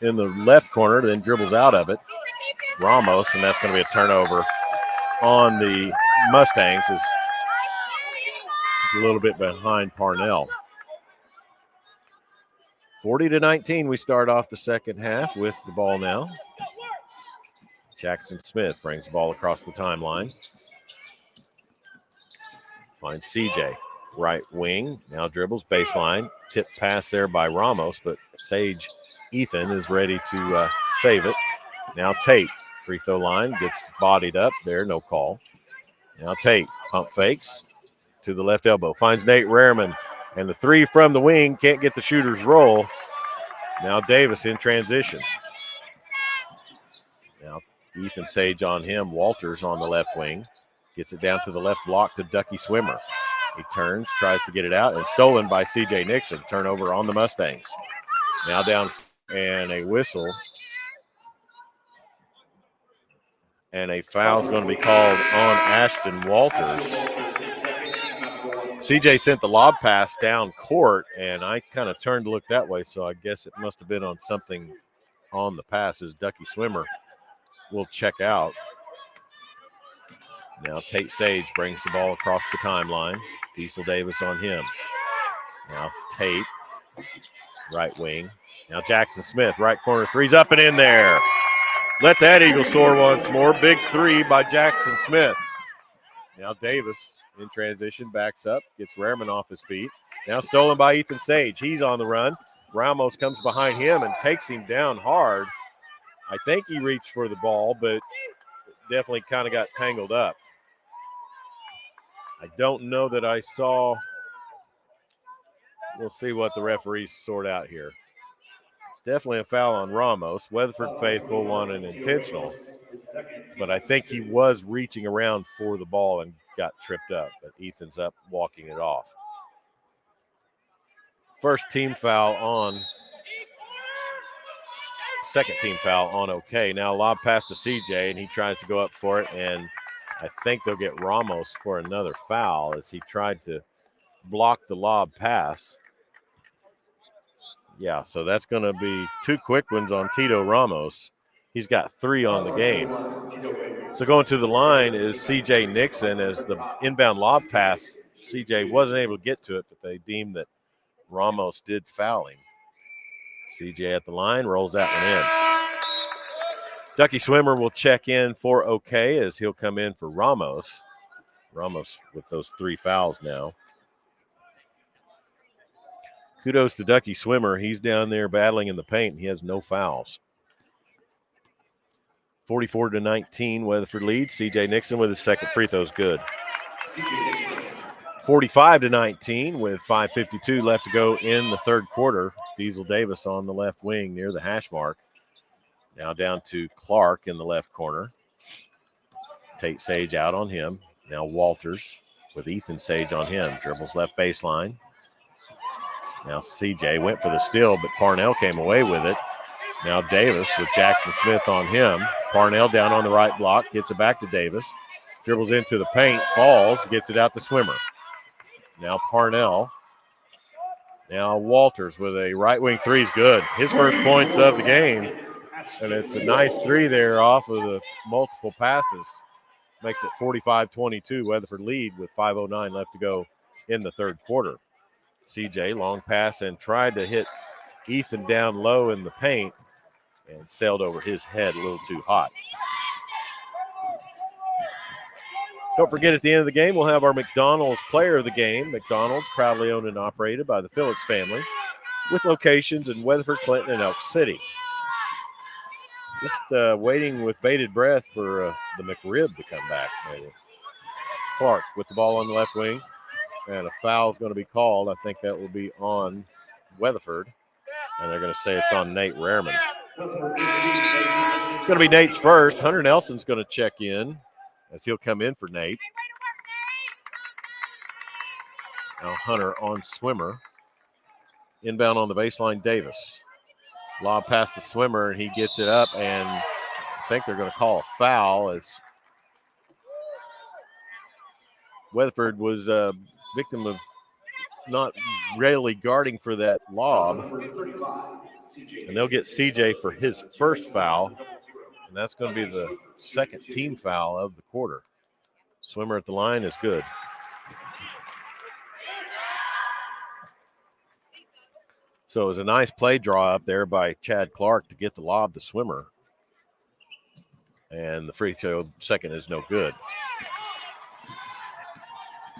S1: in the left corner, then dribbles out of it. Ramos, and that's going to be a turnover on the Mustangs. Is a little bit behind Parnell. 40-19, we start off the second half with the ball now. Jackson Smith brings the ball across the timeline. Finds CJ, right wing, now dribbles baseline. Tip pass there by Ramos, but Sage Ethan is ready to save it. Now Tate, free throw line, gets bodied up there, no call. Now Tate, pump fakes to the left elbow, finds Nate Rareman, and the 3 from the wing, can't get the shooter's roll. Now Davis in transition. Now Ethan Sage on him, Walters on the left wing, gets it down to the left block to Ducky Swimmer. He turns, tries to get it out, and stolen by C.J. Nixon. Turnover on the Mustangs. Now down, and a whistle. And a foul is going to be called on Ashton Walters. C.J. sent the lob pass down court, and I kind of turned to look that way, so I guess it must have been on something on the pass as Ducky Swimmer will check out. Now Tate Sage brings the ball across the timeline. Diesel Davis on him. Now Tate, right wing. Now Jackson Smith, right corner, 3's up and in there. Let that eagle soar once more. Big 3 by Jackson Smith. Now Davis in transition, backs up, gets Rareman off his feet. Now stolen by Ethan Sage. He's on the run. Ramos comes behind him and takes him down hard. I think he reached for the ball, but definitely kind of got tangled up. I don't know that I saw. We'll see what the referees sort out here. It's definitely a foul on Ramos. Weatherford faithful on an intentional. But I think he was reaching around for the ball and got tripped up. But Ethan's up walking it off. First team foul on. Second team foul on OK. Now lob pass to CJ, and he tries to go up for it, and I think they'll get Ramos for another foul as he tried to block the lob pass. Yeah, so that's going to be 2 quick ones on Tito Ramos. He's got 3 on the game. So going to the line is CJ Nixon as the inbound lob pass. CJ wasn't able to get to it, but they deemed that Ramos did foul him. CJ at the line, rolls that one in. Ducky Swimmer will check in for OK as he'll come in for Ramos. Ramos with those 3 fouls now. Kudos to Ducky Swimmer. He's down there battling in the paint, and he has no fouls. 44-19, Weatherford leads. C.J. Nixon with his second free throw is good. 45-19 with 5:52 left to go in the third quarter. Diesel Davis on the left wing near the hash mark. Now down to Clark in the left corner. Tate Sage out on him. Now Walters with Ethan Sage on him. Dribbles left baseline. Now CJ went for the steal, but Parnell came away with it. Now Davis with Jackson Smith on him. Parnell down on the right block, gets it back to Davis. Dribbles into the paint, falls, gets it out to Swimmer. Now Parnell. Now Walters with a right wing three is good. His first points of the game. And it's a nice three there off of the multiple passes. Makes it 45-22. Weatherford lead with 5:09 left to go in the third quarter. CJ, long pass and tried to hit Ethan down low in the paint and sailed over his head a little too hot. Don't forget, at the end of the game, we'll have our McDonald's player of the game. McDonald's, proudly owned and operated by the Phillips family, with locations in Weatherford, Clinton, and Elk City. Just waiting with bated breath for the McRib to come back, maybe. Clark with the ball on the left wing, and a foul is going to be called. I think that will be on Weatherford, and they're going to say it's on Nate Rehrman. It's going to be Nate's first. Hunter Nelson's going to check in as he'll come in for Nate. Now Hunter on Swimmer. Inbound on the baseline, Davis. Lob pass to Swimmer, and he gets it up, and I think they're going to call a foul as Weatherford was a victim of not really guarding for that lob. And they'll get CJ for his first foul, and that's going to be the second team foul of the quarter. Swimmer at the line is good. So it was a nice play draw up there by Chad Clark to get the lob to Swimmer. And the free throw second is no good.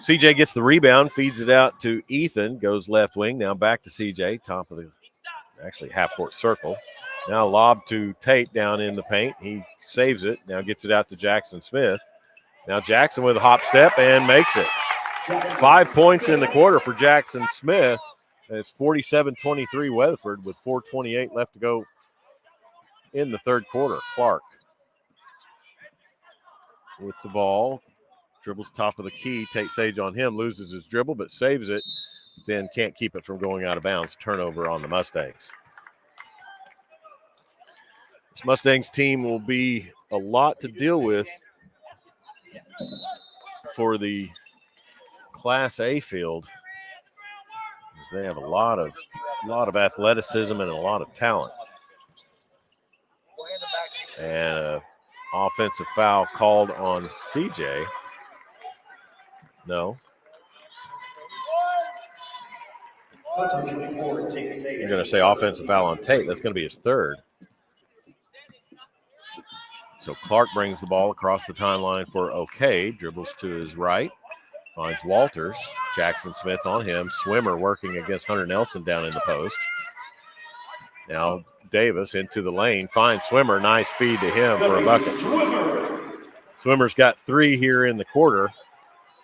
S1: CJ gets the rebound, feeds it out to Ethan, goes left wing. Now back to CJ, top of the actually half-court circle. Now lob to Tate down in the paint. He saves it. Now gets it out to Jackson Smith. Now Jackson with a hop step and makes it. 5 points in the quarter for Jackson Smith. And it's 47-23 Weatherford with 4:28 left to go in the third quarter. Clark with the ball. Dribbles top of the key. Tate Sage on him. Loses his dribble but saves it. Then can't keep it from going out of bounds. Turnover on the Mustangs. This Mustangs team will be a lot to deal with for the Class A field. They have a lot of athleticism and a lot of talent. And an offensive foul called on CJ. No. You're going to say offensive foul on Tate. That's going to be his third. So Clark brings the ball across the timeline for Okay. Dribbles to his right. Finds Walters. Jackson Smith on him. Swimmer working against Hunter Nelson down in the post. Now Davis into the lane. Finds Swimmer. Nice feed to him for a bucket. Swimmer's got 3 here in the quarter.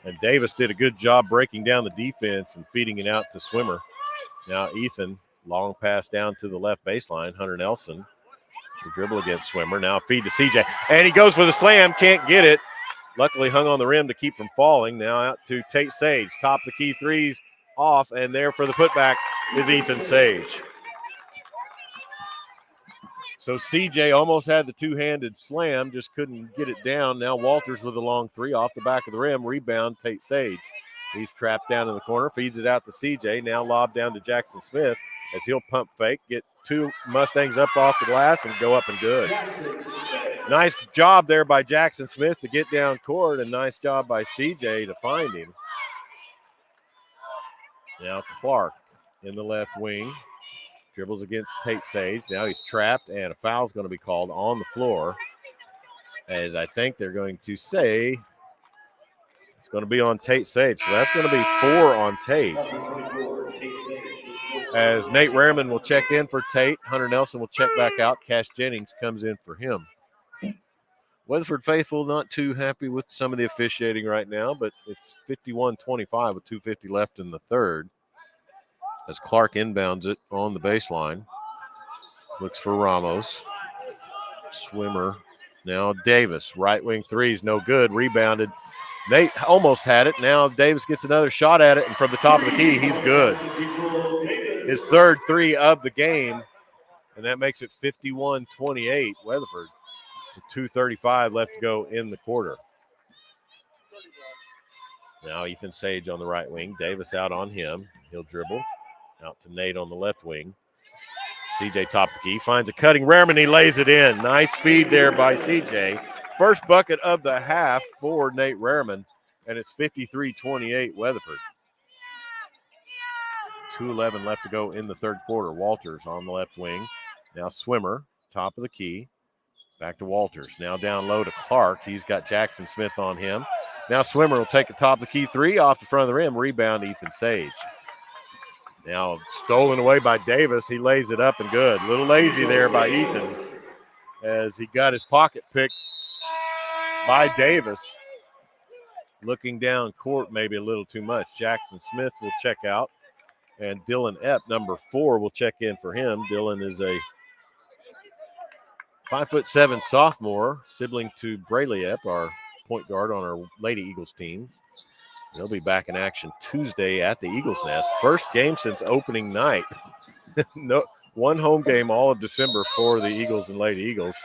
S1: And Davis did a good job breaking down the defense and feeding it out to Swimmer. Now Ethan, long pass down to the left baseline. Hunter Nelson to dribble against Swimmer. Now feed to CJ. And he goes for the slam. Can't get it. Luckily hung on the rim to keep from falling. Now out to Tate Sage. Top the key threes off, and there for the putback is Ethan Sage. So CJ almost had the two-handed slam, just couldn't get it down. Now Walters with a long three off the back of the rim. Rebound, Tate Sage. He's trapped down in the corner, feeds it out to CJ. Now lob down to Jackson Smith as he'll pump fake, get 2 Mustangs up off the glass and go up and good. Nice job there by Jackson Smith to get down court, and nice job by CJ to find him. Now Clark in the left wing. Dribbles against Tate Sage. Now he's trapped, and a foul is going to be called on the floor, as I think they're going to say it's going to be on Tate Sage. So that's going to be 4 on Tate. As Nate Rehrman will check in for Tate. Hunter Nelson will check back out. Cash Jennings comes in for him. Weatherford faithful not too happy with some of the officiating right now, but it's 51-25 with 2:50 left in the third. As Clark inbounds it on the baseline. Looks for Ramos. Swimmer. Now Davis, right wing three is no good. Rebounded. Nate almost had it. Now Davis gets another shot at it, and from the top of the key, he's good. His third three of the game, and that makes it 51-28 Weatherford with 2:35 left to go in the quarter. Now Ethan Sage on the right wing. Davis out on him. He'll dribble out to Nate on the left wing. CJ top of the key, finds a cutting Rehrman. He lays it in. Nice feed there by CJ. First bucket of the half for Nate Rehrman, and it's 53-28 Weatherford. 2:11 left to go in the third quarter. Walters on the left wing. Now Swimmer, top of the key. Back to Walters. Now down low to Clark. He's got Jackson Smith on him. Now Swimmer will take a top of the key three off the front of the rim. Rebound Ethan Sage. Now stolen away by Davis. He lays it up and good. A little lazy there by Ethan as he got his pocket picked by Davis. Looking down court maybe a little too much. Jackson Smith will check out. And Dylan Epp, number 4, will check in for him. Dylan is a 5'7" sophomore, sibling to Brayley Epp, our point guard on our Lady Eagles team. They'll be back in action Tuesday at the Eagles Nest. First game since opening night. No, one home game all of December for the Eagles and Lady Eagles,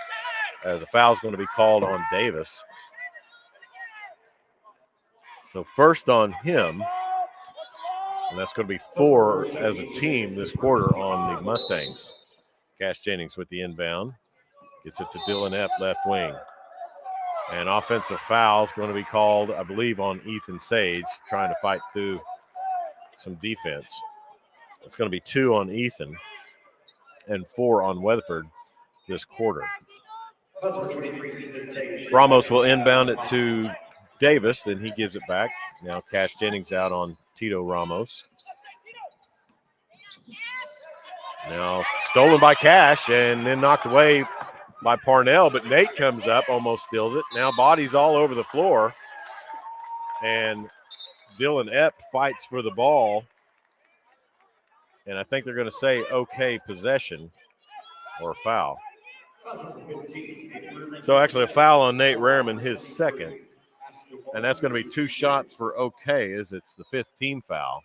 S1: as a foul is going to be called on Davis. So first on him, and that's going to be 4 as a team this quarter on the Mustangs. Cash Jennings with the inbound. Gets it to Dylan Epp, left wing. And offensive foul is going to be called, I believe, on Ethan Sage, trying to fight through some defense. It's going to be 2 on Ethan and 4 on Weatherford this quarter. Ramos will inbound it to Davis, then he gives it back. Now Cash Jennings out on Tito Ramos. Now stolen by Cash and then knocked away by Parnell, but Nate comes up, almost steals it. Now bodies all over the floor, and Dylan Epp fights for the ball. And I think they're going to say okay possession or a foul. So actually a foul on Nate Rehrman, his second. And that's going to be 2 shots for okay, as it's the 5th team foul.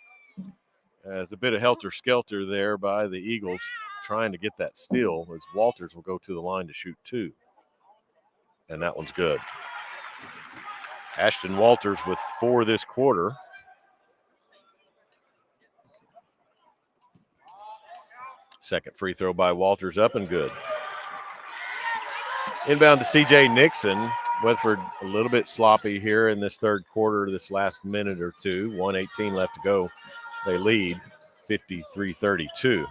S1: As a bit of helter-skelter there by the Eagles trying to get that steal, as Walters will go to the line to shoot 2. And that one's good. Ashton Walters with 4 this quarter. Second free throw by Walters up and good. Inbound to C.J. Nixon. Weatherford a little bit sloppy here in this third quarter, this last minute or two. 1:18 left to go. They lead 53-32.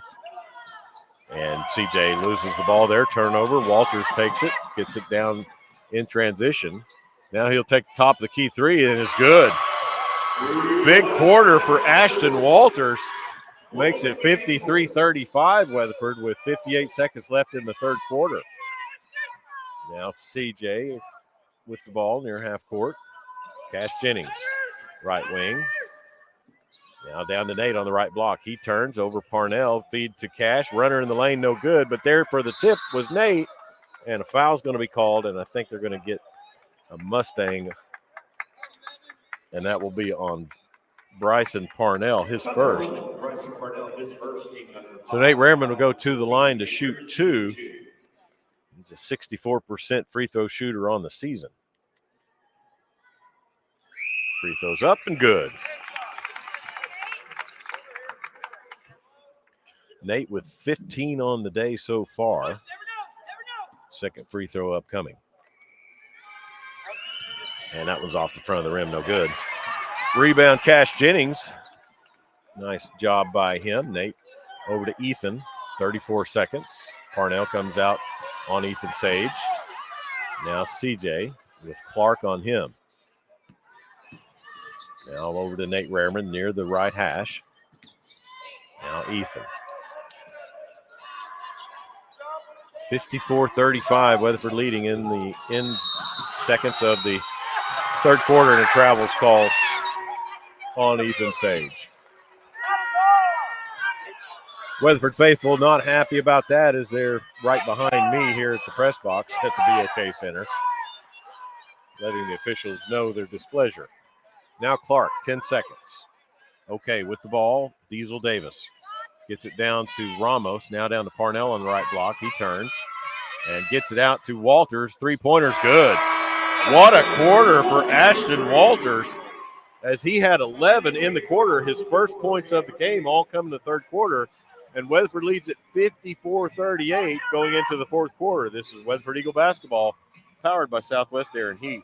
S1: And C.J. loses the ball there. Turnover. Walters takes it, gets it down in transition. Now he'll take the top of the key 3, and it's good. Big quarter for Ashton Walters. Makes it 53-35 Weatherford with 58 seconds left in the third quarter. Now C.J. with the ball near half court. Cash Jennings, right wing. Now down to Nate on the right block. He turns over Parnell, feed to Cash. Runner in the lane, no good. But there for the tip was Nate. And a foul's going to be called, and I think they're going to get a Mustang. And that will be on Bryson Parnell, his first. So Nate Rehrman will go to the line to shoot 2. He's a 64% free throw shooter on the season. Free throws up and good. Nate with 15 on the day so far. Second free throw upcoming. And that one's off the front of the rim, no good. Rebound, Cash Jennings. Nice job by him. Nate over to Ethan, 34 seconds. Parnell comes out on Ethan Sage. Now CJ with Clark on him. Now over to Nate Rehrman near the right hash. Now Ethan. 54-35, Weatherford leading in the end seconds of the third quarter, and a travel's call on Ethan Sage. Weatherford faithful not happy about that as they're right behind me here at the press box at the BOK Center, letting the officials know their displeasure. Now Clark, 10 seconds. Okay, with the ball, Diesel Davis gets it down to Ramos, now down to Parnell on the right block. He turns and gets it out to Walters. Three-pointer's good. What a quarter for Ashton Walters, as he had 11 in the quarter, his first points of the game, all come in the third quarter. And Weatherford leads at 54-38 going into the fourth quarter. This is Weatherford Eagle basketball, powered by Southwest Air and Heat.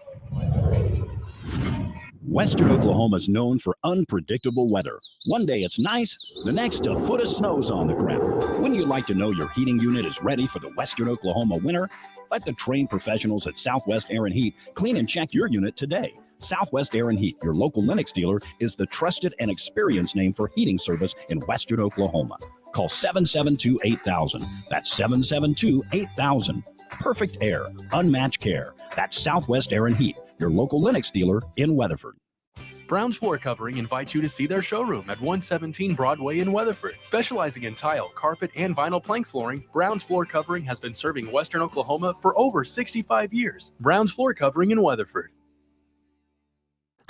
S3: Western Oklahoma is known for unpredictable weather. One day it's nice, the next a foot of snow's on the ground. Wouldn't you like to know your heating unit is ready for the Western Oklahoma winter? Let the trained professionals at Southwest Air and Heat clean and check your unit today. Southwest Air and Heat, your local Lennox dealer, is the trusted and experienced name for heating service in Western Oklahoma. Call 772-8000. That's 772-8000. Perfect air, unmatched care. That's Southwest Air and Heat, your local Lennox dealer in Weatherford.
S20: Brown's Floor Covering invites you to see their showroom at 117 Broadway in Weatherford. Specializing in tile, carpet, and vinyl plank flooring, Brown's Floor Covering has been serving Western Oklahoma for over 65 years. Brown's Floor Covering in Weatherford.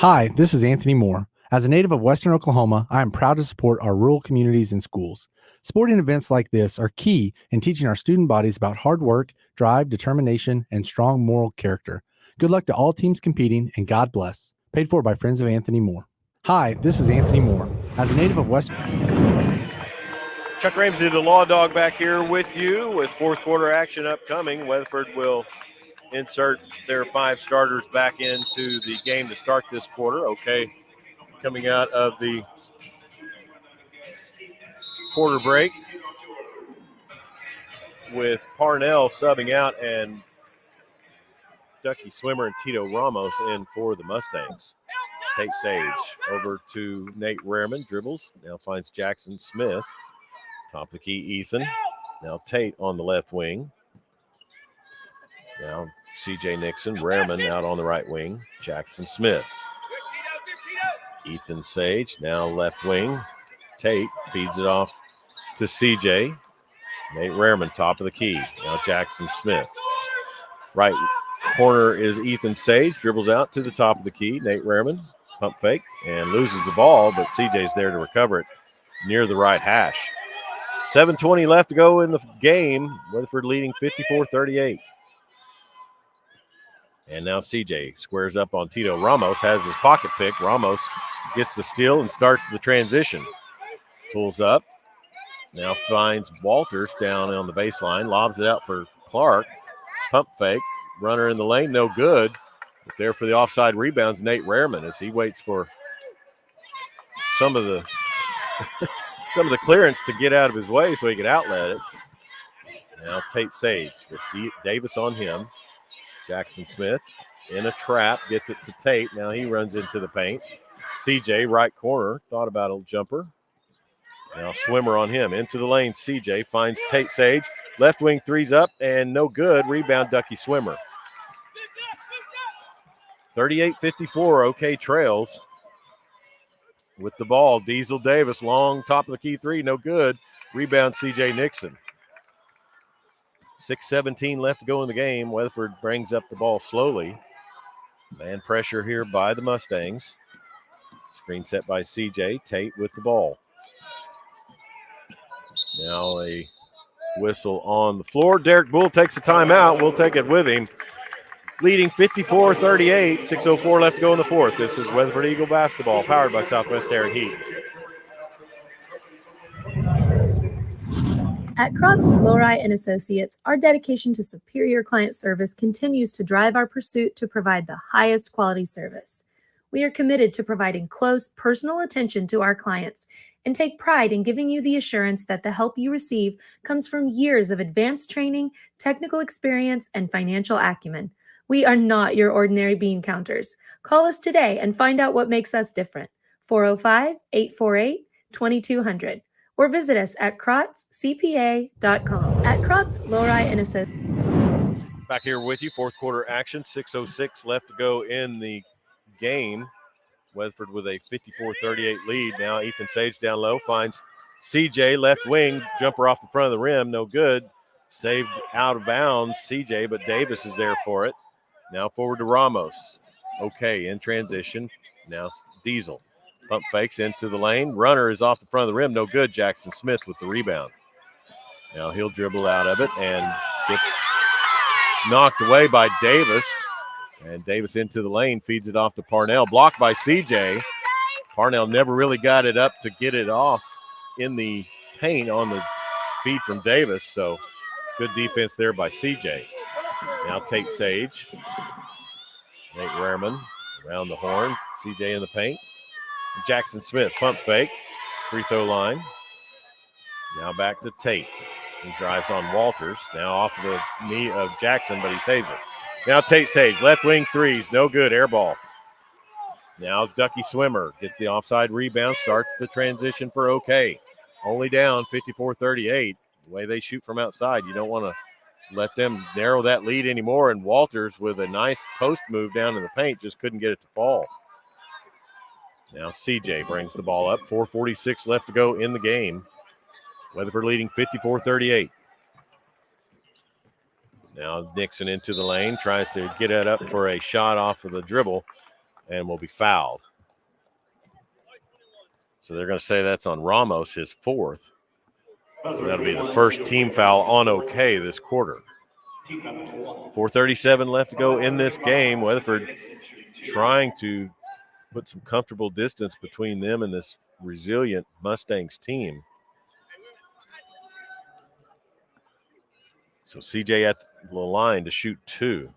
S21: Hi, this is Anthony Moore. As a native of Western Oklahoma, I am proud to support our rural communities and schools. Sporting events like this are key in teaching our student bodies about hard work, drive, determination, and strong moral character. Good luck to all teams competing, and God bless. Paid for by Friends of Anthony Moore. Hi, this is Anthony Moore. As a native of Western...
S1: Chuck Ramsey, the Law Dog, back here with you with fourth quarter action upcoming. Weatherford will insert their 5 starters back into the game to start this quarter. Okay, coming out of the quarter break with Parnell subbing out and Ducky Swimmer and Tito Ramos in for the Mustangs. Tate Sage over to Nate Rehrman, dribbles, now finds Jackson Smith. Top of the key, Ethan. Now Tate on the left wing. Now CJ Nixon, Rehrman out on the right wing. Jackson Smith. Ethan Sage, now left wing. Tate feeds it off to CJ. Nate Rehrman, top of the key. Now Jackson Smith. Right corner is Ethan Sage, dribbles out to the top of the key. Nate Rehrman, pump fake, and loses the ball, but CJ's there to recover it near the right hash. 7:20 left to go in the game. Weatherford leading 54-38. And now CJ squares up on Tito Ramos, has his pocket pick. Ramos gets the steal and starts the transition. Pulls up, now finds Walters down on the baseline, lobs it out for Clark. Pump fake, runner in the lane, no good. But there for the offside rebounds, Nate Rehrman, as he waits for some of the clearance to get out of his way so he could outlet it. Now Tate Sage with Davis on him. Jackson Smith in a trap, gets it to Tate. Now he runs into the paint. CJ, right corner, thought about a jumper. Now Swimmer on him, into the lane. CJ finds Tate Sage. Left wing threes up and no good. Rebound Ducky Swimmer. 38-54, OK trails. With the ball, Diesel Davis, long top of the key three, no good. Rebound CJ Nixon. 6:17 left to go in the game. Weatherford brings up the ball slowly. Man pressure here by the Mustangs. Screen set by CJ. Tate with the ball. Now a whistle on the floor. Derek Bull takes a timeout. We'll take it with him. Leading 54-38, 6:04 left to go in the fourth. This is Weatherford Eagle basketball, powered by Southwest Air and Heat.
S22: At Krotz, Lowry & Associates, our dedication to superior client service continues to drive our pursuit to provide the highest quality service. We are committed to providing close, personal attention to our clients and take pride in giving you the assurance that the help you receive comes from years of advanced training, technical experience, and financial acumen. We are not your ordinary bean counters. Call us today and find out what makes us different. 405-848-2200. Or visit us at krotzcpa.com. At Krotz, Lowry & Associates.
S1: Back here with you, fourth quarter action, 6:06 left to go in the game. Weatherford with a 54-38 lead. Now Ethan Sage down low finds CJ, left wing, jumper off the front of the rim, no good. Saved out of bounds, CJ, but Davis is there for it. Now forward to Ramos. Okay, in transition. Now Diesel. Pump fakes into the lane. Runner is off the front of the rim, no good. Jackson Smith with the rebound. Now he'll dribble out of it and gets knocked away by Davis. And Davis into the lane, feeds it off to Parnell. Blocked by CJ. Parnell never really got it up to get it off in the paint on the feed from Davis. So good defense there by CJ. Now Tate Sage. Nate Rehrman around the horn. CJ in the paint. Jackson Smith, pump fake. Free throw line. Now back to Tate. He drives on Walters. Now off of the knee of Jackson, but he saves it. Now Tate Sage, left wing threes. No good, air ball. Now Ducky Swimmer gets the offside rebound, starts the transition for OK. Only down 54-38. The way they shoot from outside, you don't want to let them narrow that lead anymore. And Walters with a nice post move down in the paint just couldn't get it to fall. Now CJ brings the ball up. 4:46 left to go in the game. Weatherford leading 54-38. Now Nixon into the lane, tries to get it up for a shot off of the dribble and will be fouled. So they're going to say that's on Ramos, his fourth. So that'll be the first team foul on OK this quarter. 4:37 left to go in this game. Weatherford trying to put some comfortable distance between them and this resilient Mustangs team. So CJ at the line to shoot two.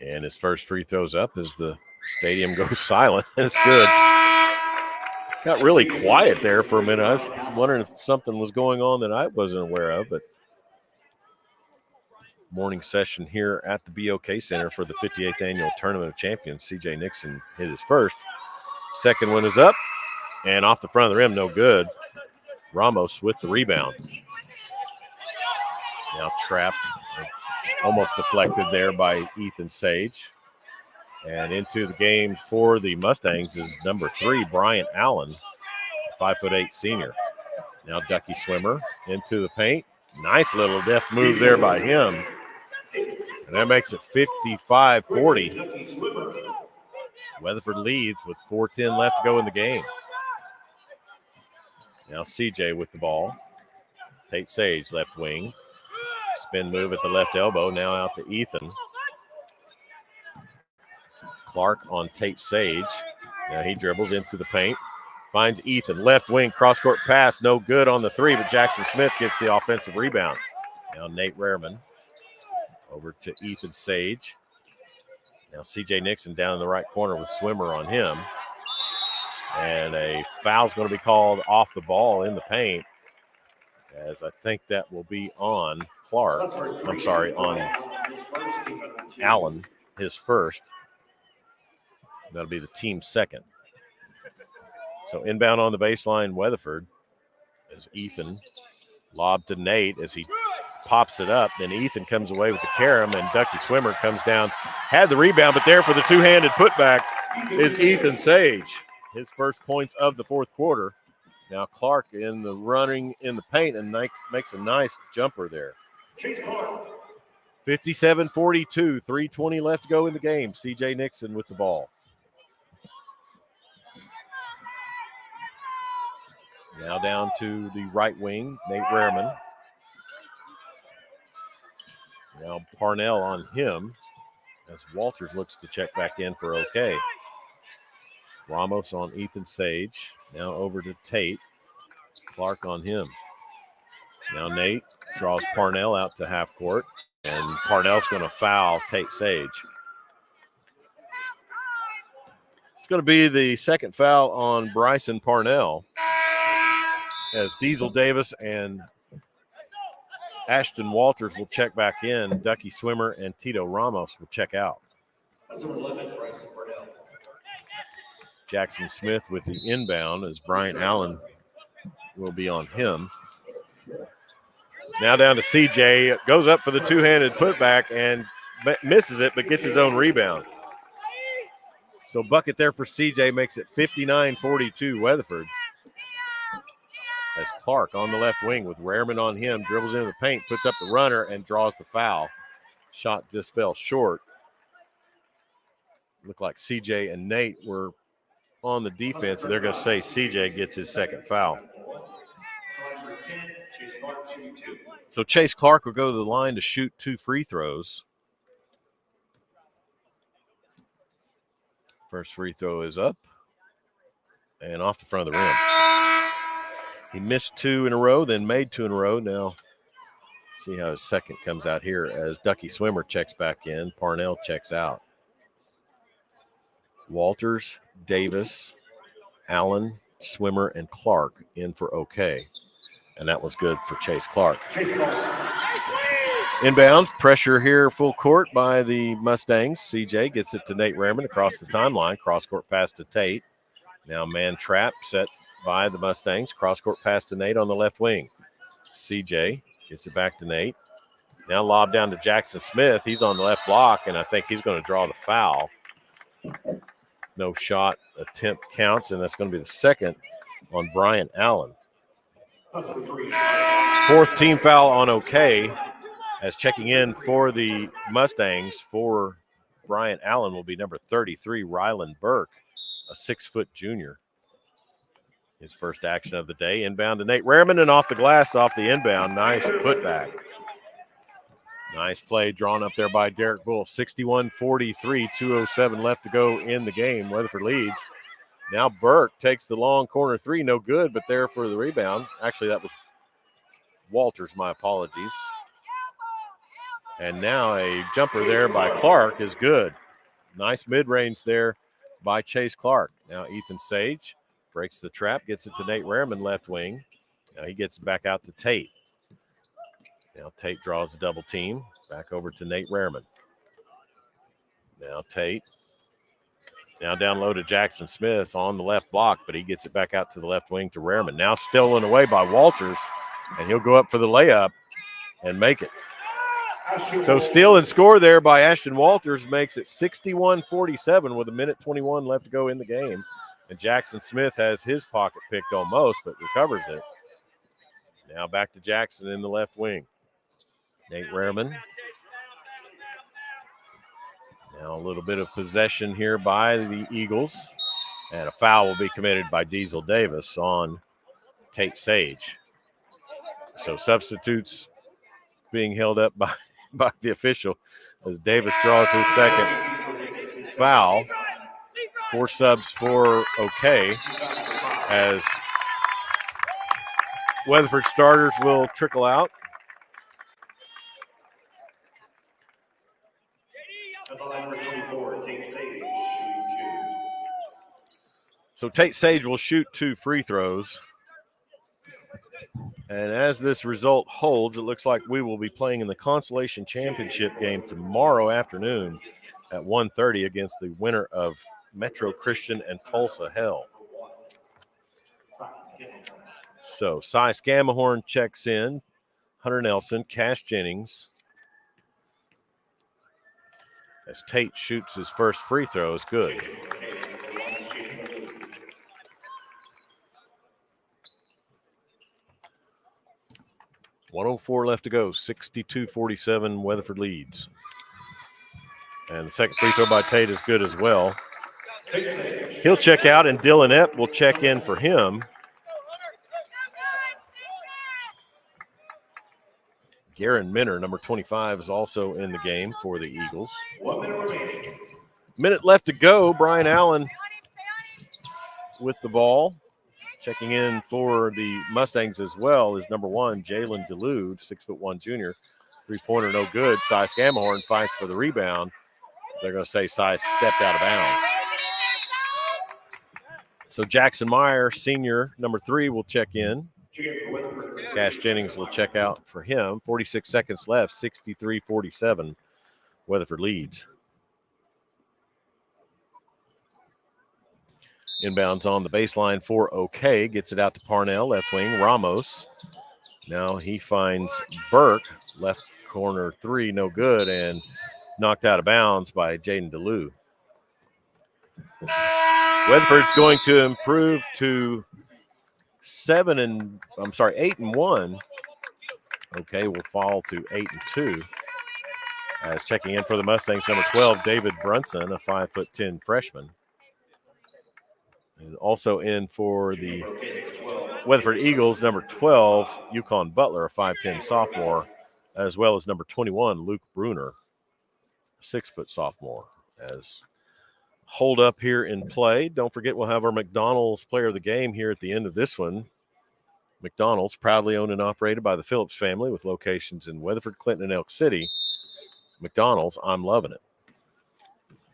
S1: And his first free throw's up as the stadium goes silent. It's good. Got really quiet there for a minute. I was wondering if something was going on that I wasn't aware of, but morning session here at the BOK Center for the 58th Annual Tournament of Champions. CJ Nixon hit his first. Second one is up and off the front of the rim, no good. Ramos with the rebound. Now trapped, almost deflected there by Ethan Sage. And into the game for the Mustangs is number 3, Bryant Allen, 5'8" senior. Now Ducky Swimmer into the paint. Nice little deft move there by him. And that makes it 55-40. Weatherford leads with 4:10 left to go in the game. Now CJ with the ball. Tate Sage, left wing. Spin move at the left elbow. Now out to Ethan. Clark on Tate Sage. Now he dribbles into the paint. Finds Ethan. Left wing, cross-court pass. No good on the three, but Jackson Smith gets the offensive rebound. Now Nate Rehrman over to Ethan Sage. Now CJ Nixon down in the right corner with Swimmer on him. And a foul's going to be called off the ball in the paint, as I think that will be on Clark. I'm sorry, on Allen, his first. That'll be the team's second. So inbound on the baseline, Weatherford, as Ethan lobbed to Nate as he pops it up. Then Ethan comes away with the carom, and Ducky Swimmer comes down. Had the rebound, but there for the two-handed putback is Ethan Sage. His first points of the fourth quarter. Now Clark in the running in the paint and makes a nice jumper there. 57-42, 3:20 left to go in the game. CJ Nixon with the ball. Now down to the right wing, Nate Rehrman. Now Parnell on him as Walters looks to check back in for OK. Ramos on Ethan Sage. Now over to Tate. Clark on him. Now Nate draws Parnell out to half court, and Parnell's going to foul Tate Sage. It's going to be the second foul on Bryson Parnell, as Diesel Davis and Ashton Walters will check back in. Ducky Swimmer and Tito Ramos will check out. Jackson Smith with the inbound as Bryant Allen will be on him. Now down to CJ. Goes up for the two-handed putback and misses it, but gets his own rebound. So bucket there for CJ makes it 59-42 Weatherford. As Clark on the left wing with Rareman on him, dribbles into the paint, puts up the runner, and draws the foul. Shot just fell short. Looked like CJ and Nate were on the defense. They're going to say CJ gets his second foul. So Chase Clark will go to the line to shoot 2 free throws. First free throw is up and off the front of the rim. He missed 2 in a row, then made 2 in a row. Now see how his second comes out here as Ducky Swimmer checks back in. Parnell checks out. Walters, Davis, Allen, Swimmer, and Clark in for OK. And that was good for Chase Clark. Inbounds, pressure here full court by the Mustangs. CJ gets it to Nate Rareman across the timeline. Cross-court pass to Tate. Now man trap set by the Mustangs. Cross-court pass to Nate on the left wing. CJ gets it back to Nate. Now lob down to Jackson Smith. He's on the left block, and I think he's going to draw the foul. No shot attempt counts, and that's going to be the second on Brian Allen. 4th team foul on OK, as checking in for the Mustangs for Brian Allen will be number 33, Rylan Burke, a 6-foot junior. His first action of the day. Inbound to Nate Rareman, and off the glass, off the inbound. Nice putback. Nice play drawn up there by Derek Bull. 61-43, 2:07 left to go in the game. Weatherford leads. Now Burke takes the long corner 3. No good, but there for the rebound. Actually, that was Walters, my apologies. And now a jumper there by Clark is good. Nice mid-range there by Chase Clark. Now Ethan Sage breaks the trap, gets it to Nate Rareman, left wing. Now he gets it back out to Tate. Now Tate draws a double team. Back over to Nate Rareman. Now Tate. Now down low to Jackson Smith on the left block, but he gets it back out to the left wing to Rareman. Now stolen away by Walters, and he'll go up for the layup and make it. So steal and score there by Ashton Walters makes it 61-47 with 1:21 left to go in the game. And Jackson Smith has his pocket picked almost, but recovers it. Now back to Jackson in the left wing. Nate Rareman. Now a little bit of possession here by the Eagles. And a foul will be committed by Diesel Davis on Tate Sage. So substitutes being held up by the official as Davis draws his second foul. 4 subs for OK as Weatherford starters will trickle out. So Tate Sage will shoot 2 free throws. And as this result holds, it looks like we will be playing in the Consolation Championship game tomorrow afternoon at 1:30 against the winner of Metro Christian and Tulsa Hell. So Cy Scammahorn checks in, Hunter Nelson, Cash Jennings. As Tate shoots his first free throw, is good. .104 left to go, 62-47, Weatherford leads. And the second free throw by Tate is good as well. He'll check out, and Dylan Epp will check in for him. Garen Minner, number 25, is also in the game for the Eagles.
S4: 1 minute remaining.
S1: Minute left to go. Brian Allen with the ball. Checking in for the Mustangs as well is number 1, Jalen Delude, 6'1" junior. 3-pointer no good. Cy Scammahorn fights for the rebound. They're going to say Cy stepped out of bounds. So Jackson Meyer, senior, number 3, will check in. Cash Jennings will check out for him. 46 seconds left, 63-47. Weatherford leads. Inbounds on the baseline for OK. Gets it out to Parnell, left wing. Ramos. Now he finds Burke. Left corner 3, no good, and knocked out of bounds by Jaden DeLue. Weatherford's going to improve to 8-1. Okay, will fall to 8-2. As checking in for the Mustangs, number 12, David Brunson, a 5'10" freshman. And also in for the Weatherford Eagles, number 12, Yukon Butler, a 5'10" sophomore, as well as number 21, Luke Bruner, a 6-foot sophomore. As hold up here in play, don't forget we'll have our McDonald's player of the game here at the end of this one. McDonald's, proudly owned and operated by the Phillips family with locations in Weatherford, Clinton, and Elk City. McDonald's, I'm loving it.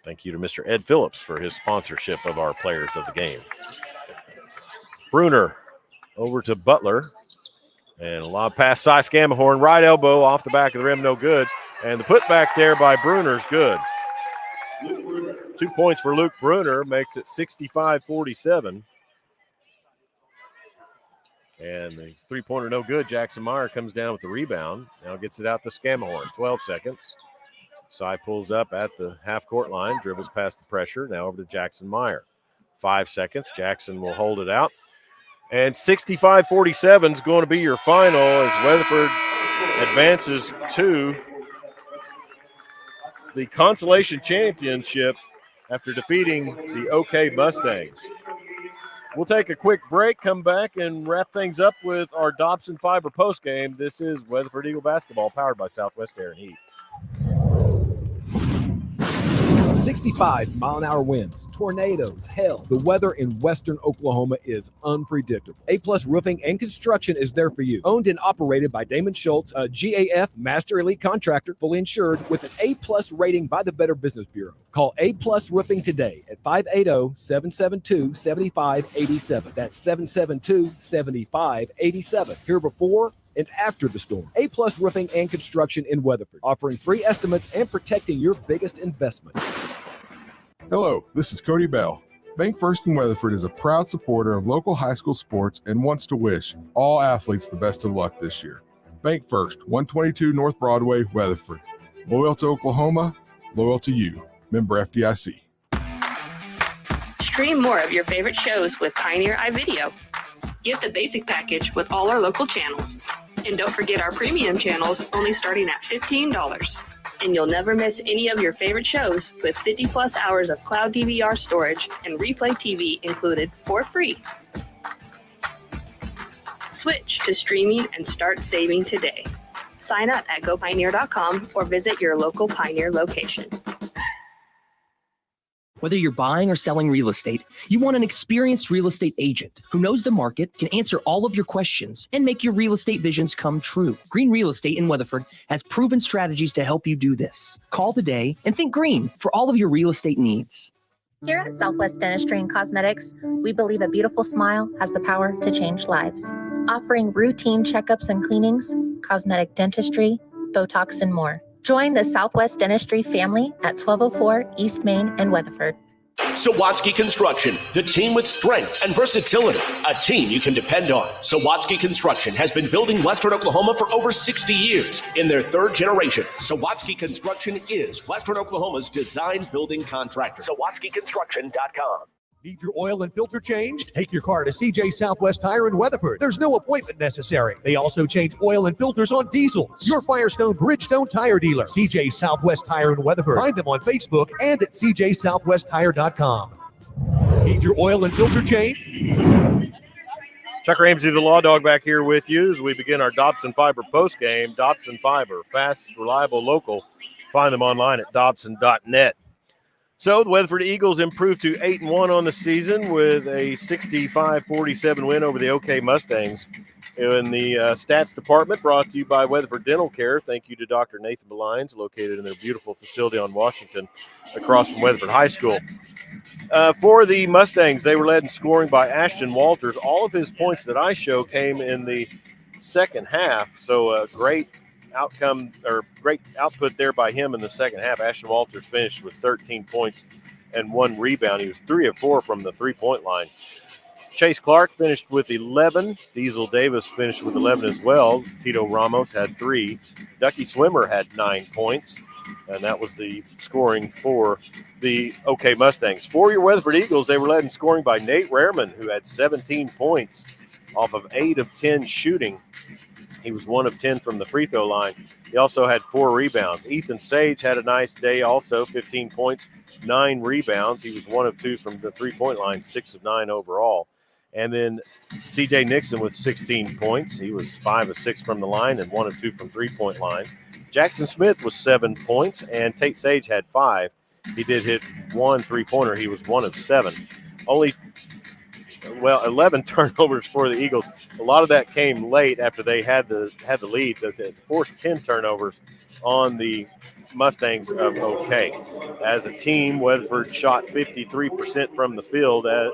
S1: Thank you to Mr. Ed Phillips for his sponsorship of our players of the game. Bruner over to Butler. And a lob pass, Cy Scamahorn, right elbow off the back of the rim, no good. And the putback there by Bruner's good. 2 points for Luke Bruner, makes it 65-47. And the three-pointer no good. Jackson Meyer comes down with the rebound. Now gets it out to Scamahorn. 12 seconds. Cy pulls up at the half-court line, dribbles past the pressure. Now over to Jackson Meyer. 5 seconds. Jackson will hold it out. And 65-47 is going to be your final as Weatherford advances to the consolation championship after defeating the OK Mustangs. We'll take a quick break, come back, and wrap things up with our Dobson Fiber postgame. This is Weatherford Eagle basketball powered by Southwest Air and Heat.
S4: 65-mile-an-hour winds, tornadoes, hail. The weather in western Oklahoma is unpredictable. A-Plus Roofing and Construction is there for you. Owned and operated by Damon Schultz, a GAF Master Elite Contractor, fully insured with an A-Plus rating by the Better Business Bureau. Call A-Plus Roofing today at 580-772-7587. That's 772-7587. Here before and after the storm. A-Plus Roofing and Construction in Weatherford, offering free estimates and protecting your biggest investment.
S5: Hello, this is Cody Bell. Bank First in Weatherford is a proud supporter of local high school sports and wants to wish all athletes the best of luck this year. Bank First, 122 North Broadway, Weatherford. Loyal to Oklahoma, loyal to you. Member FDIC.
S23: Stream more of your favorite shows with Pioneer iVideo. Get the basic package with all our local channels. And don't forget our premium channels, only starting at $15. And you'll never miss any of your favorite shows with 50-plus hours of cloud DVR storage and replay TV included for free. Switch to streaming and start saving today. Sign up at gopioneer.com or visit your local Pioneer location.
S24: Whether you're buying or selling real estate, you want an experienced real estate agent who knows the market, can answer all of your questions, and make your real estate visions come true. Green Real Estate in Weatherford has proven strategies to help you do this. Call today and think green for all of your real estate needs.
S9: Here at Southwest Dentistry and Cosmetics, we believe a beautiful smile has the power to change lives. Offering routine checkups and cleanings, cosmetic dentistry, Botox, and more. Join the Southwest Dentistry family at 1204 East Main in Weatherford.
S25: Sawatsky Construction, the team with strength and versatility, a team you can depend on. Sawatsky Construction has been building Western Oklahoma for over 60 years. In their third generation, Sawatsky Construction is Western Oklahoma's design building contractor. SawatskyConstruction.com.
S26: Need your oil and filter changed? Take your car to CJ Southwest Tire in Weatherford. There's no appointment necessary. They also change oil and filters on diesels. Your Firestone Bridgestone tire dealer. CJ Southwest Tire in Weatherford. Find them on Facebook and at cjsouthwesttire.com. Need your oil and filter changed?
S1: Chuck Ramsey, the Law Dog, back here with you as we begin our Dobson Fiber postgame. Dobson Fiber, fast, reliable, local. Find them online at dobson.net. So the Weatherford Eagles improved to 8-1 on the season with a 65-47 win over the OK Mustangs. In the stats department, brought to you by Weatherford Dental Care. Thank you to Dr. Nathan Belines, located in their beautiful facility on Washington across from Weatherford High School. For the Mustangs, they were led in scoring by Ashton Walters. All of his points that I show came in the second half, so great outcome or great output there by him in the second half. Ashton Walters finished with 13 points and 1 rebound. He was 3 of 4 from the three-point line. Chase Clark finished with 11. Diesel Davis finished with 11 as well. Tito Ramos had 3. Ducky Swimmer had 9 points. And that was the scoring for the OK Mustangs. For your Weatherford Eagles, they were led in scoring by Nate Rehrman, who had 17 points off of 8 of 10 shooting. He was 1 of 10 from the free throw line. He also had 4 rebounds. Ethan Sage had a nice day also, 15 points, 9 rebounds. He was 1 of 2 from the three-point line, 6 of 9 overall. And then CJ Nixon with 16 points. He was 5 of 6 from the line and 1 of 2 from three-point line. Jackson Smith was 7 points, and Tate Sage had 5. He did hit 1 three-pointer. He was 1 of 7. 11 turnovers for the Eagles. A lot of that came late after they had the lead. They forced 10 turnovers on the Mustangs of OK. As a team, Weatherford shot 53% from the field and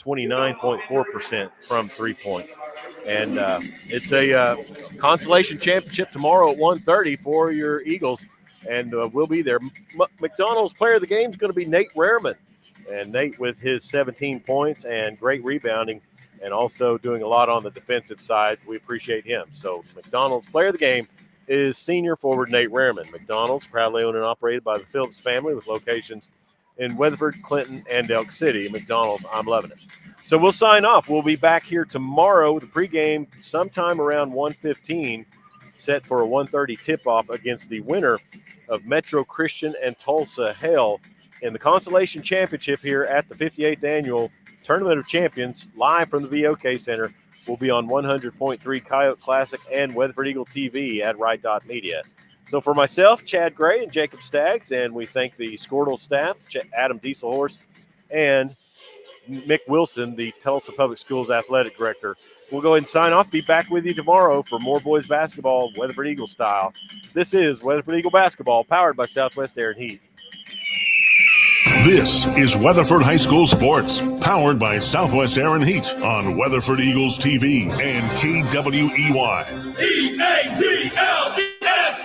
S1: 29.4% from three-point. And it's a consolation championship tomorrow at 1:30 for your Eagles, and we'll be there. McDonald's player of the game is going to be Nate Rehrman. And Nate with his 17 points and great rebounding and also doing a lot on the defensive side. We appreciate him. So McDonald's player of the game is senior forward Nate Rehrman. McDonald's, proudly owned and operated by the Phillips family with locations in Weatherford, Clinton, and Elk City. McDonald's, I'm loving it. So we'll sign off. We'll be back here tomorrow with the pregame sometime around 1:15, set for a 1:30 tip-off against the winner of Metro Christian and Tulsa Hale in the Consolation Championship here at the 58th Annual Tournament of Champions, live from the VOK Center. We'll be on 100.3 Coyote Classic and Weatherford Eagle TV at Right Dot Media. So for myself, Chad Gray and Jacob Staggs, and we thank the Squirtle staff, Adam Dieselhorst and Mick Wilson, the Tulsa Public Schools Athletic Director. We'll go ahead and sign off. Be back with you tomorrow for more boys basketball, Weatherford Eagle style. This is Weatherford Eagle basketball, powered by Southwest Air and Heat.
S2: This is Weatherford High School Sports, powered by Southwest Air and Heat on Weatherford Eagles TV and KWEY.
S14: E-A-G-L-E-S,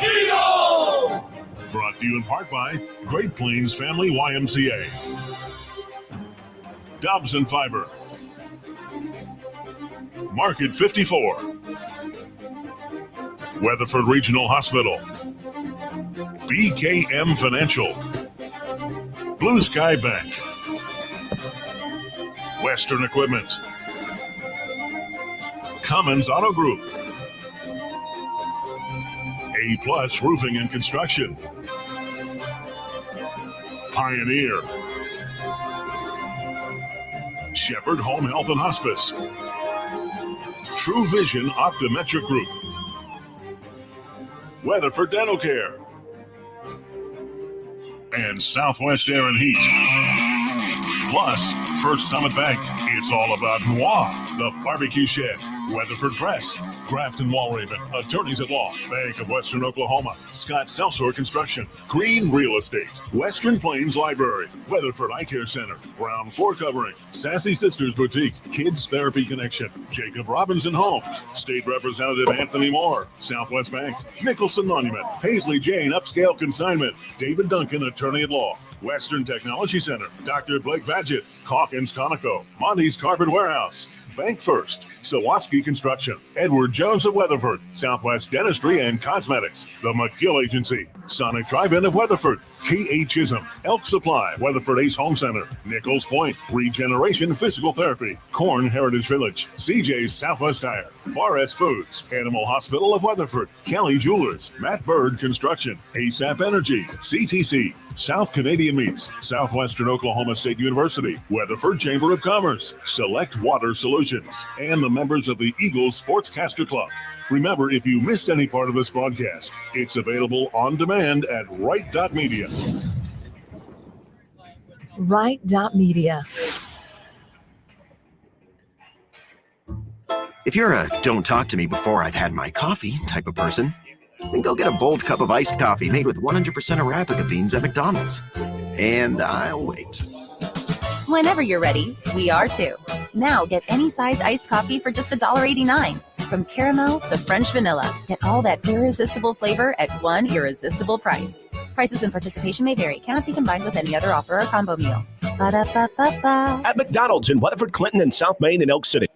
S14: Eagle!
S2: Brought to you in part by Great Plains Family YMCA, Dobson Fiber, Market 54, Weatherford Regional Hospital, BKM Financial, Blue Sky Bank, Western Equipment, Cummins Auto Group, A-Plus Roofing and Construction, Pioneer, Shepherd Home Health and Hospice, True Vision Optometric Group, Weatherford Dental Care, and Southwest Air and Heat. Plus, First Summit Bank, it's all about moi, the Barbecue Shed, Weatherford Press, Grafton Walraven, Attorneys at Law, Bank of Western Oklahoma, Scott Seltzer Construction, Green Real Estate, Western Plains Library, Weatherford Eye Care Center, Brown Floor Covering, Sassy Sisters Boutique, Kids Therapy Connection, Jacob Robinson Homes, State Representative Anthony Moore, Southwest Bank, Nicholson Monument, Paisley Jane Upscale Consignment, David Duncan Attorney at Law, Western Technology Center, Dr. Blake Badgett, Calkins Conoco, Monty's Carpet Warehouse, Bank First, Sawatsky Construction, Edward Jones of Weatherford, Southwest Dentistry and Cosmetics, The McGill Agency, Sonic Drive-In of Weatherford, K.A. Chisholm, Elk Supply, Weatherford Ace Home Center, Nichols Point, Regeneration Physical Therapy, Corn Heritage Village, CJ's Southwest Tire, Bar S Foods, Animal Hospital of Weatherford, Kelly Jewelers, Matt Bird Construction, ASAP Energy, CTC, South Canadian Meats, Southwestern Oklahoma State University, Weatherford Chamber of Commerce, Select Water Solutions, and the members of the Eagles Sportscaster Club. Remember, if you missed any part of this broadcast, it's available on demand at Right.Media.
S6: Right.Media.
S7: If you're a don't talk to me before I've had my coffee type of person, then go get a bold cup of iced coffee made with 100% Arabica beans at McDonald's. And I'll wait.
S8: Whenever you're ready, we are too. Now get any size iced coffee for just $1.89. From caramel to French vanilla, get all that irresistible flavor at one irresistible price. Prices and participation may vary. Cannot be combined with any other offer or combo meal. Ba-da-ba-ba-ba.
S10: At McDonald's in Weatherford, Clinton, and South Main and Elk City.